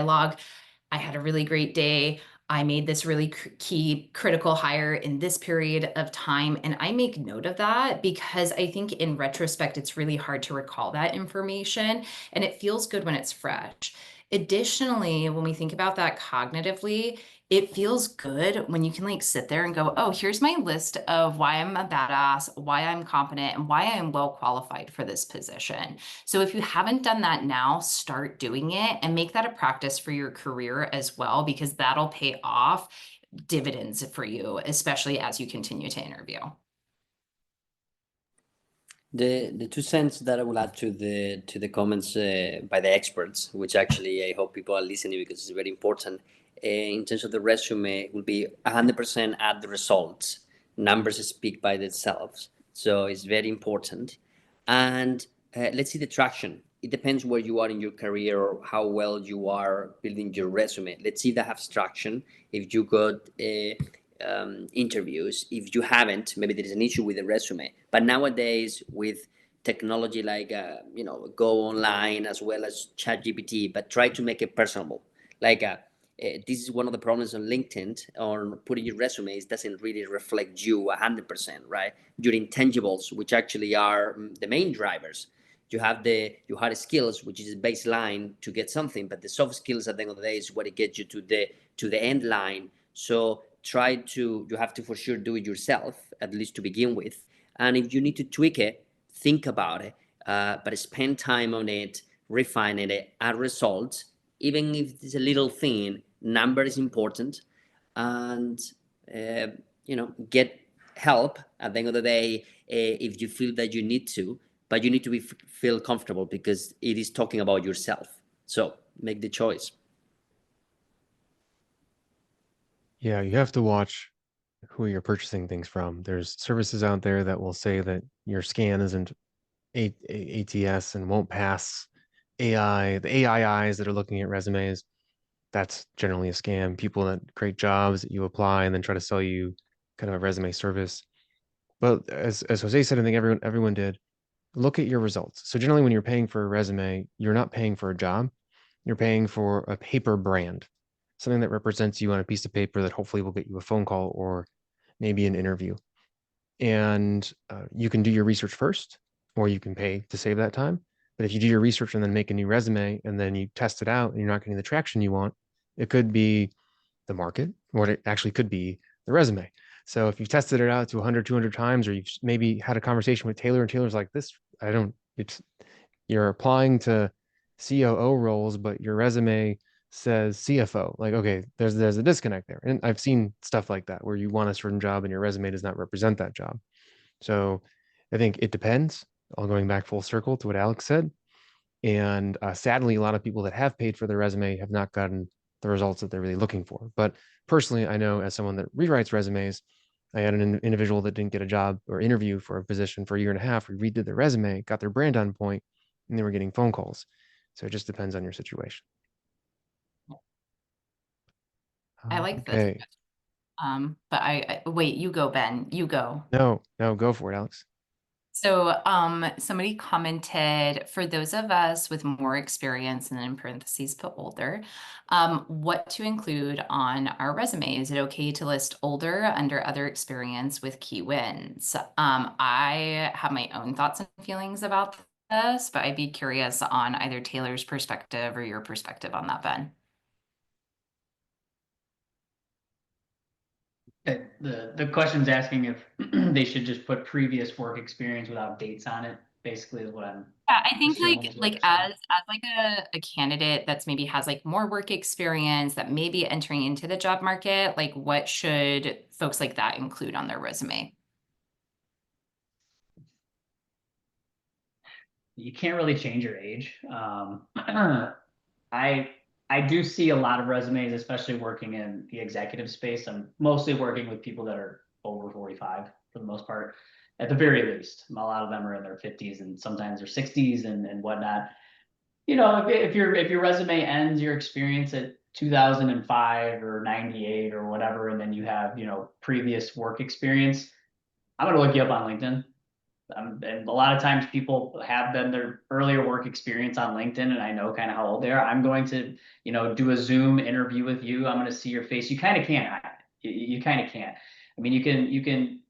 had a really great day. I made this really key critical hire in this period of time. And I make note of that because I think in retrospect, it's really hard to recall that information, and it feels good when it's fresh. Additionally, when we think about that cognitively, it feels good when you can like sit there and go, oh, here's my list of why I'm a badass, why I'm competent, and why I am well qualified for this position. So if you haven't done that now, start doing it and make that a practice for your career as well, because that'll pay off dividends for you, especially as you continue to interview. The 2 cents that I will add to the comments by the experts, which actually I hope people are listening because it's very important. In terms of the resume, will be 100% at the results. Numbers speak by themselves, so it's very important. And let's see the traction. It depends where you are in your career or how well you are building your resume. Let's see that have traction. If you got interviews. If you haven't, maybe there is an issue with the resume. But nowadays, with technology like go online as well as ChatGPT, but try to make it personable. Like this is one of the problems on LinkedIn or putting your resumes doesn't really reflect you 100%, right? Your intangibles, which actually are the main drivers. You have your hard skills, which is baseline to get something, but the soft skills at the end of the day is what it gets you to the end line. So you have to for sure do it yourself, at least to begin with. And if you need to tweak it, think about it, but spend time on it, refining it, add results. Even if it's a little thing, number is important. And, get help at the end of the day if you feel that you need to, but you need to feel comfortable because it is talking about yourself. So make the choice. Yeah, you have to watch who you're purchasing things from. There's services out there that will say that your scan isn't ATS and won't pass AI. The AI eyes that are looking at resumes, that's generally a scam. People that create jobs that you apply and then try to sell you kind of a resume service. But as Jose said, I think everyone did, look at your results. So generally when you're paying for a resume, you're not paying for a job. You're paying for a paper brand, something that represents you on a piece of paper that hopefully will get you a phone call or maybe an interview. And you can do your research first, or you can pay to save that time. But if you do your research and then make a new resume and then you test it out and you're not getting the traction you want, it could be the market, or it actually could be the resume. So if you've tested it out to 100, 200 times, or you've maybe had a conversation with Taylor and Taylor's like, this, you're applying to COO roles, but your resume says CFO. Like, okay, there's a disconnect there. And I've seen stuff like that where you want a certain job and your resume does not represent that job. So I think it depends. All going back full circle to what Alex said. And sadly, a lot of people that have paid for their resume have not gotten the results that they're really looking for. But personally, I know as someone that rewrites resumes, I had an individual that didn't get a job or interview for a position for a year and a half. We redid their resume, got their brand on point, and they were getting phone calls. So it just depends on your situation. I like this. Okay. But I wait, you go, Ben, you go. No, go for it, Alex. So, somebody commented, for those of us with more experience, and then in parentheses put older, what to include on our resume? Is it okay to list older under other experience with key wins? I have my own thoughts and feelings about this, but I'd be curious on either Taylor's perspective or your perspective on that, Ben. The question's asking if they should just put previous work experience without dates on it, basically is what I'm Yeah, I think assuming is what like you're saying. as like a candidate that's maybe has like more work experience that may be entering into the job market, like what should folks like that include on their resume? You can't really change your age. I I do see a lot of resumes, especially working in the executive space. I'm mostly working with people that are over 45 for the most part, at the very least. A lot of them are in their 50s and sometimes their 60s and whatnot. If your resume ends your experience at 2005 or 98 or whatever, and then you have previous work experience, I'm gonna look you up on LinkedIn. And a lot of times people have been their earlier work experience on LinkedIn, and I know kind of how old they are. I'm going to, do a Zoom interview with you. I'm going to see your face. You kind of can't hide it. You kind of can't. I mean, you can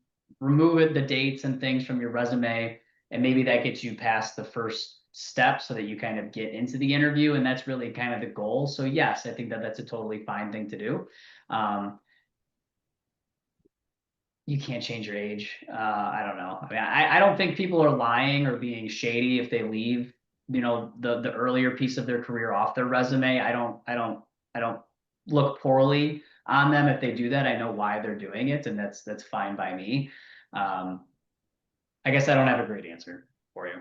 remove the dates and things from your resume, and maybe that gets you past the first step so that you kind of get into the interview. And that's really kind of the goal. So yes, I think that that's a totally fine thing to do. You can't change your age. I don't know. I mean, I don't think people are lying or being shady if they leave, the earlier piece of their career off their resume. I don't look poorly on them if they do that. I know why they're doing it, and that's fine by me. Um, I guess I don't have a great answer for you.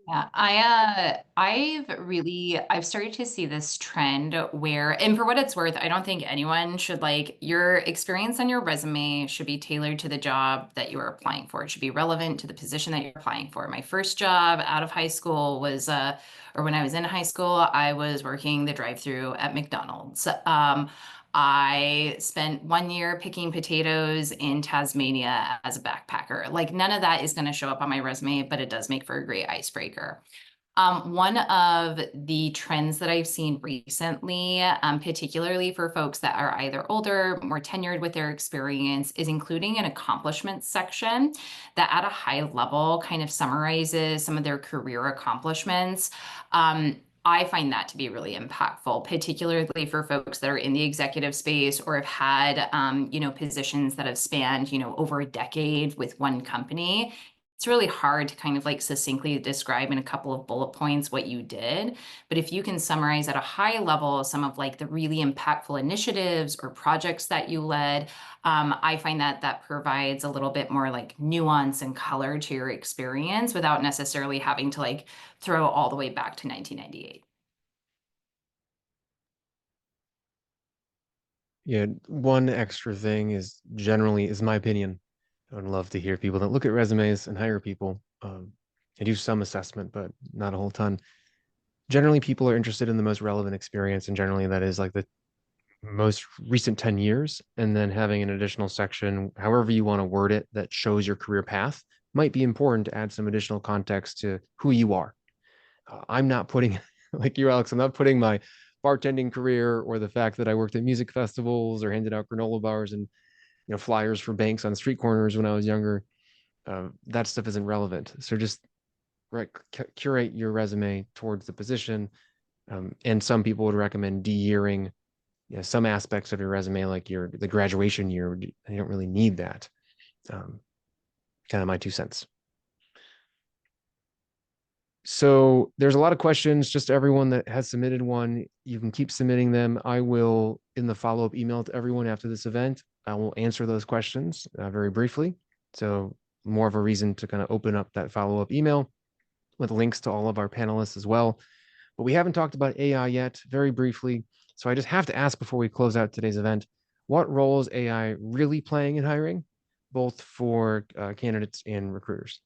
Yeah, I've started to see this trend where, and for what it's worth, I don't think anyone should like your experience on your resume should be tailored to the job that you are applying for. It should be relevant to the position that you're applying for. My first job out of high school was, or when I was in high school, I was working the drive-through at McDonald's. I spent 1 year picking potatoes in Tasmania as a backpacker. Like none of that is going to show up on my resume, but it does make for a great icebreaker. One of the trends that I've seen recently, particularly for folks that are either older, more tenured with their experience, is including an accomplishments section that at a high level kind of summarizes some of their career accomplishments. I find that to be really impactful, particularly for folks that are in the executive space or have had, positions that have spanned, over a decade with one company. It's really hard to kind of like succinctly describe in a couple of bullet points what you did. But if you can summarize at a high level some of like the really impactful initiatives or projects that you led, I find that that provides a little bit more like nuance and color to your experience without necessarily having to like throw all the way back to 1998. Yeah, one extra thing is generally, is my opinion. I would love to hear people that look at resumes and hire people. I do some assessment, but not a whole ton. Generally, people are interested in the most relevant experience, and generally that is like the most recent 10 years. And then having an additional section, however you want to word it, that shows your career path might be important to add some additional context to who you are. I'm not putting, like you, Alex, I'm not putting my bartending career or the fact that I worked at music festivals or handed out granola bars and flyers for banks on street corners when I was younger. That stuff isn't relevant. So just right, curate your resume towards the position. And some people would recommend de-yearing some aspects of your resume, like the graduation year. You don't really need that. Kind of my 2 cents. So there's a lot of questions. Just everyone that has submitted one, you can keep submitting them. I will, in the follow-up email to everyone after this event, I will answer those questions very briefly. So more of a reason to kind of open up that follow-up email with links to all of our panelists as well. But we haven't talked about AI yet, very briefly. So I just have to ask before we close out today's event, what role is AI really playing in hiring, both for candidates and recruiters?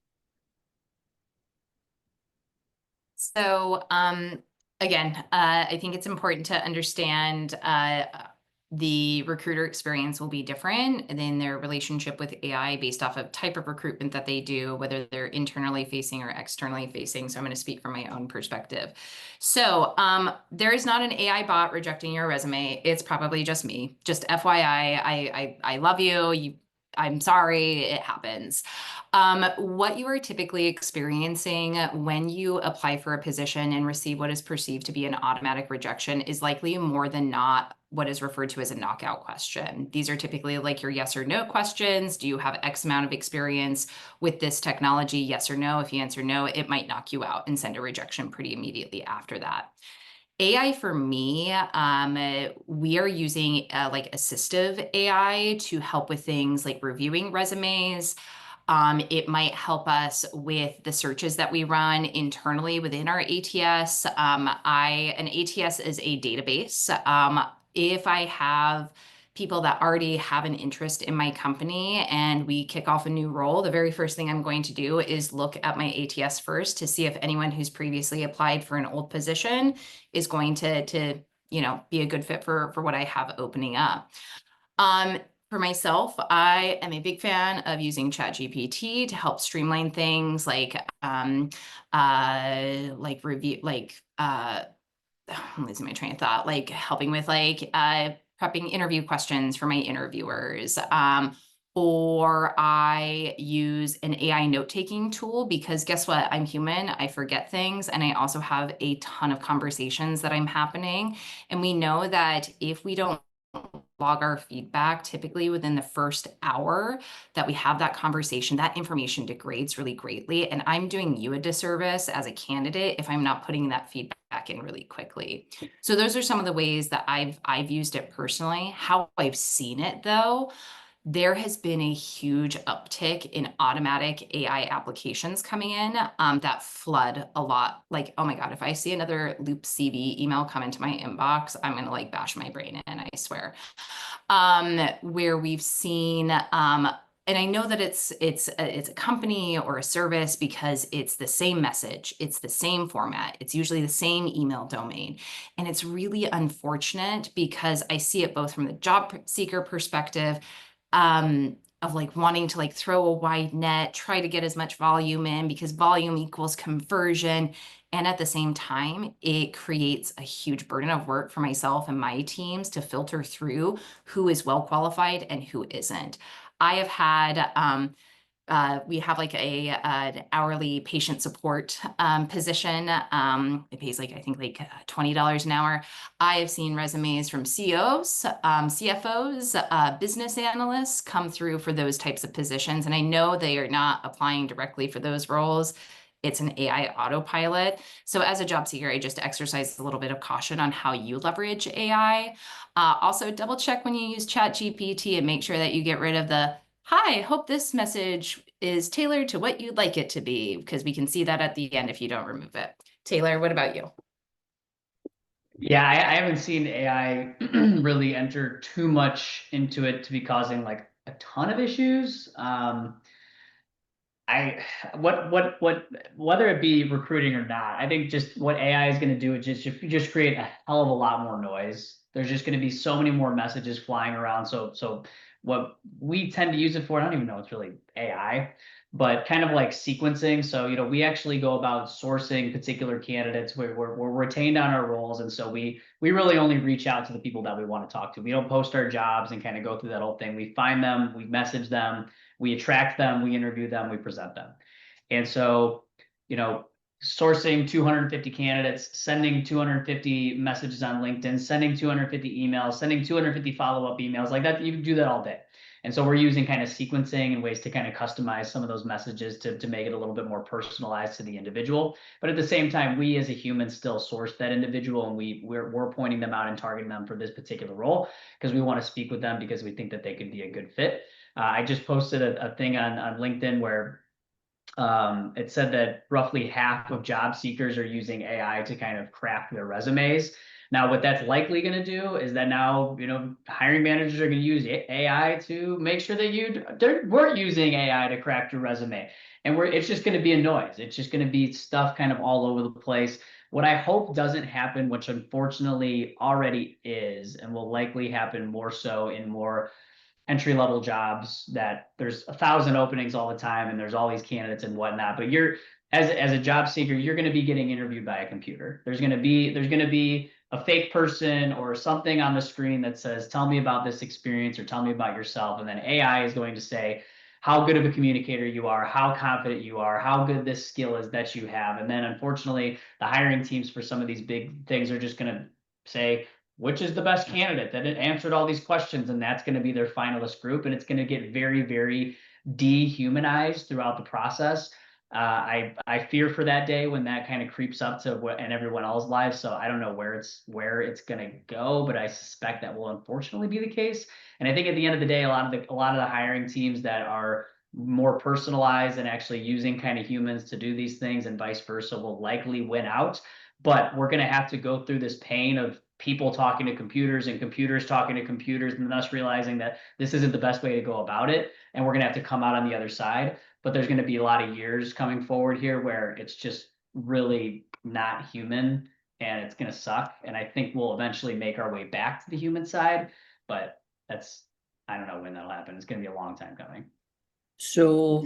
So, again, I think it's important to understand the recruiter experience will be different than their relationship with AI based off of type of recruitment that they do, whether they're internally facing or externally facing. So I'm going to speak from my own perspective. So there is not an AI bot rejecting your resume. It's probably just me. Just FYI, I love you. I'm sorry, it happens. What you are typically experiencing when you apply for a position and receive what is perceived to be an automatic rejection is likely more than not what is referred to as a knockout question. These are typically like your yes or no questions. Do you have X amount of experience with this technology? Yes or no. If you answer no, it might knock you out and send a rejection pretty immediately after that. AI for me, we are using like assistive AI to help with things like reviewing resumes. It might help us with the searches that we run internally within our ATS. An ATS is a database. If I have people that already have an interest in my company and we kick off a new role, the very first thing I'm going to do is look at my ATS first to see if anyone who's previously applied for an old position is going to be a good fit for what I have opening up. For myself, I am a big fan of using ChatGPT to help streamline things review, I'm losing my train of thought, like helping with prepping interview questions for my interviewers, or I use an AI note-taking tool, because guess what? I'm human, I forget things, and I also have a ton of conversations that I'm happening. And we know that if we don't log our feedback, typically within the first hour that we have that conversation, that information degrades really greatly. And I'm doing you a disservice as a candidate if I'm not putting that feedback in really quickly. So those are some of the ways that I've used it personally. How I've seen it though, there has been a huge uptick in automatic AI applications coming in that flood a lot. Like, oh my God, if I see another Loop CV email come into my inbox, I'm gonna like bash my brain in, I swear. Where we've seen, and I know that it's a company or a service because it's the same message, it's the same format, it's usually the same email domain, and it's really unfortunate because I see it both from the job seeker perspective, of like wanting to like throw a wide net, try to get as much volume in because volume equals conversion. And at the same time, it creates a huge burden of work for myself and my teams to filter through who is well qualified and who isn't. I have had we have like an hourly patient support position. It pays like, I think like $20 an hour. I have seen resumes from CEOs, CFOs, business analysts come through for those types of positions. And I know they are not applying directly for those roles. It's an AI autopilot. So as a job seeker, I just exercise a little bit of caution on how you leverage AI. Also double check when you use ChatGPT and make sure that you get rid of the "Hi, hope this message is tailored to what you'd like it to be," because we can see that at the end if you don't remove it. Taylor, what about you? Yeah, I haven't seen AI really enter too much into it to be causing like a ton of issues. I whether it be recruiting or not, I think just what AI is going to do is just create a hell of a lot more noise. There's just going to be so many more messages flying around. So what we tend to use it for, I don't even know it's really AI, but kind of like sequencing. So we actually go about sourcing particular candidates. We're retained on our roles, and so we really only reach out to the people that we want to talk to. We don't post our jobs and kind of go through that whole thing. We find them, we message them, we attract them, we interview them, we present them. And so, sourcing 250 candidates, sending 250 messages on LinkedIn, sending 250 emails, sending 250 follow-up emails, like that, you can do that all day. And so we're using kind of sequencing and ways to kind of customize some of those messages to make it a little bit more personalized to the individual. But at the same time, we as a human still source that individual, and we're pointing them out and targeting them for this particular role because we want to speak with them because we think that they could be a good fit. I just posted a thing on LinkedIn where it said that roughly half of job seekers are using AI to kind of craft their resumes. Now, what that's likely going to do is that now, hiring managers are going to use AI to make sure that they weren't using AI to craft your resume. And it's just going to be a noise. It's just going to be stuff kind of all over the place. What I hope doesn't happen, which unfortunately already is, and will likely happen more so in more entry-level jobs, that there's 1,000 openings all the time and there's all these candidates and whatnot, but you're as a job seeker, you're going to be getting interviewed by a computer. There's going to be a fake person or something on the screen that says, tell me about this experience or tell me about yourself, and then AI is going to say how good of a communicator you are, how confident you are, how good this skill is that you have. And then unfortunately, the hiring teams for some of these big things are just going to say, which is the best candidate that answered all these questions, and that's going to be their finalist group, and it's going to get very, very dehumanized throughout the process. I fear for that day when that kind of creeps up to what and everyone else's lives. So I don't know where it's going to go, but I suspect that will unfortunately be the case. And I think at the end of the day, a lot of the hiring teams that are more personalized and actually using kind of humans to do these things and vice versa will likely win out. But we're going to have to go through this pain of people talking to computers and computers talking to computers, and us realizing that this isn't the best way to go about it. And we're going to have to come out on the other side. But there's going to be a lot of years coming forward here where it's just really not human, and it's going to suck. And I think we'll eventually make our way back to the human side. But I don't know when that'll happen. It's going to be a long time coming. So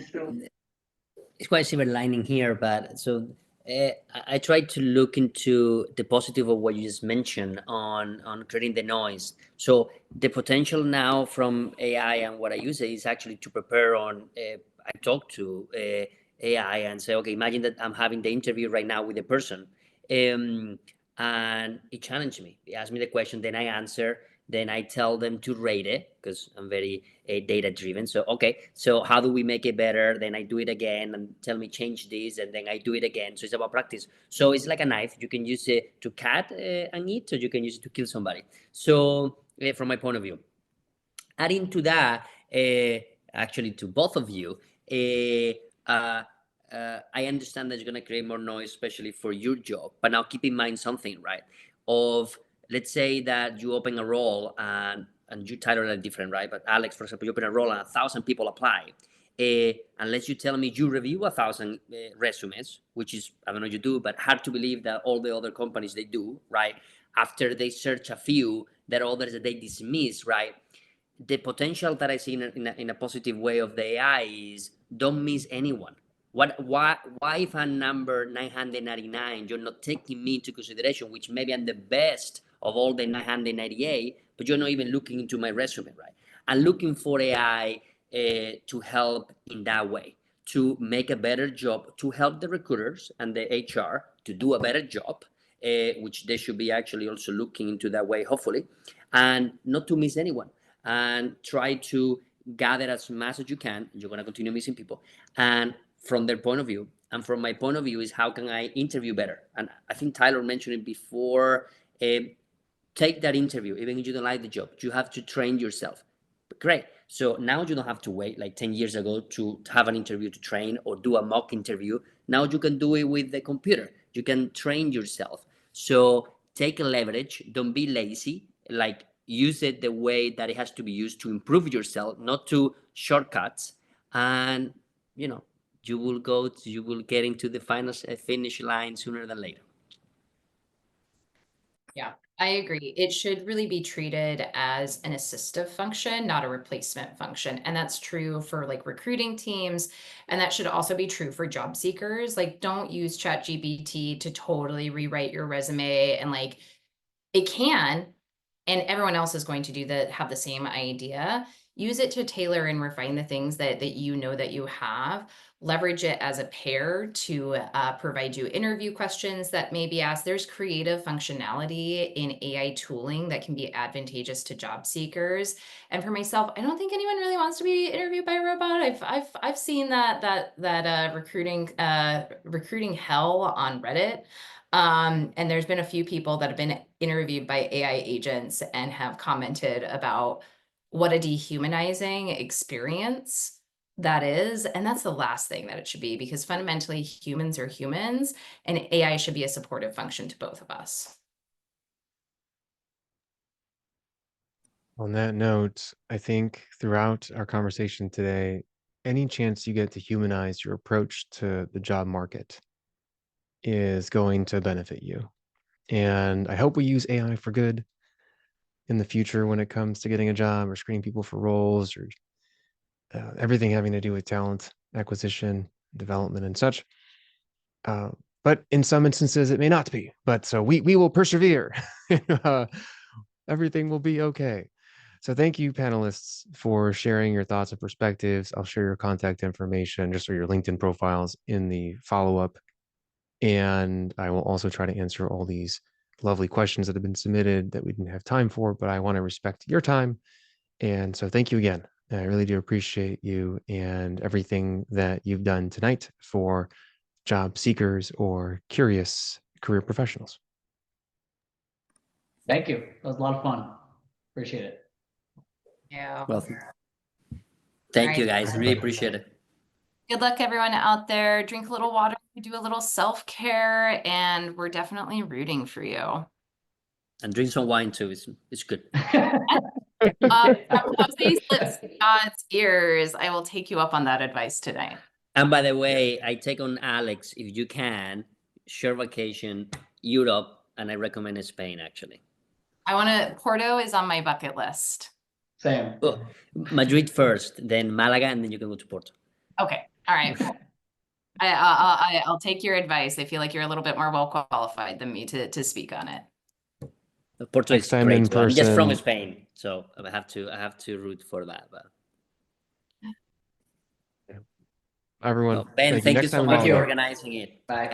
it's quite silver lining here, but so I tried to look into the positive of what you just mentioned on creating the noise. So the potential now from AI and what I use is actually to prepare on. I talk to AI and say, okay, imagine that I'm having the interview right now with a person, um, and it challenged me. It asked me the question, then I answer, then I tell them to rate it because I'm very data driven. So, okay, so how do we make it better? Then I do it again and tell me change this, and then I do it again. So it's about practice. So it's like a knife. You can use it to cut and eat, or you can use it to kill somebody. So, from my point of view, adding to that, actually to both of you, I understand that you're going to create more noise, especially for your job. But now keep in mind something, right? Of let's say that you open a role and you title it different, right? But Alex, for example, you open a role and 1,000 people apply. Unless you tell me you review 1,000 resumes, which is I don't know you do, but hard to believe that all the other companies they do, right? After they search a few, that others that they dismiss, right? The potential that I see in a positive way of the AI is don't miss anyone. Why if I'm number 999, you're not taking me into consideration, which maybe I'm the best of all the 998, but you're not even looking into my resume, right? I'm looking for AI to help in that way, to make a better job, to help the recruiters and the HR to do a better job, which they should be actually also looking into that way, hopefully, and not to miss anyone and try to gather as much as you can. You're going to continue missing people. And from their point of view, and from my point of view, is how can I interview better? And I think Tyler mentioned it before. Take that interview, even if you don't like the job. You have to train yourself. Great. So now you don't have to wait like 10 years ago to have an interview to train or do a mock interview. Now you can do it with the computer. You can train yourself. So take a leverage. Don't be lazy. Like use it the way that it has to be used to improve yourself, not to shortcuts. And you know, you will get into the final finish line sooner than later. Yeah, I agree. It should really be treated as an assistive function, not a replacement function. And that's true for like recruiting teams. And that should also be true for job seekers. Like, don't use ChatGPT to totally rewrite your resume. And like, it can, and everyone else is going to do that, have the same idea. Use it to tailor and refine the things that you know that you have. Leverage it as a pair to provide you interview questions that may be asked. There's creative functionality in AI tooling that can be advantageous to job seekers. And for myself, I don't think anyone really wants to be interviewed by a robot. I've seen that recruiting hell on Reddit. And there's been a few people that have been interviewed by AI agents and have commented about what a dehumanizing experience that is. And that's the last thing that it should be, because fundamentally humans are humans and AI should be a supportive function to both of us. On that note, I think throughout our conversation today, any chance you get to humanize your approach to the job market is going to benefit you. And I hope we use AI for good in the future when it comes to getting a job or screening people for roles or everything having to do with talent acquisition, development, and such. But in some instances, it may not be. But so we will persevere. Everything will be okay. So thank you, panelists, for sharing your thoughts and perspectives. I'll share your contact information, just or your LinkedIn profiles in the follow-up. And I will also try to answer all these lovely questions that have been submitted that we didn't have time for, but I want to respect your time. And so thank you again. I really do appreciate you and everything that you've done tonight for job seekers or curious career professionals. Thank you. That was a lot of fun. Appreciate it. Yeah. Well, thank you All right. guys. Really appreciate it. Good luck, everyone out there. Drink a little water, do a little self-care, and we're definitely rooting for you. And drink some wine too. It's good. From Jose's lips to God's ears, I will take you up on that advice tonight. And by the way, I take on Alex, if you can, short vacation, Europe, and I recommend Spain, actually. Porto is on my bucket list. Same. Well, Madrid first, then Malaga, and then you can go to Porto. Okay. All right. I'll take your advice. I feel like you're a little bit more well qualified than me to speak on it. Portugal Next is time great in too. I'm just from person. Spain, so I have to root for that. But Everyone, Ben, thank you. thank you Next so time in much Thank for you. Malaga. organizing it. Bye. I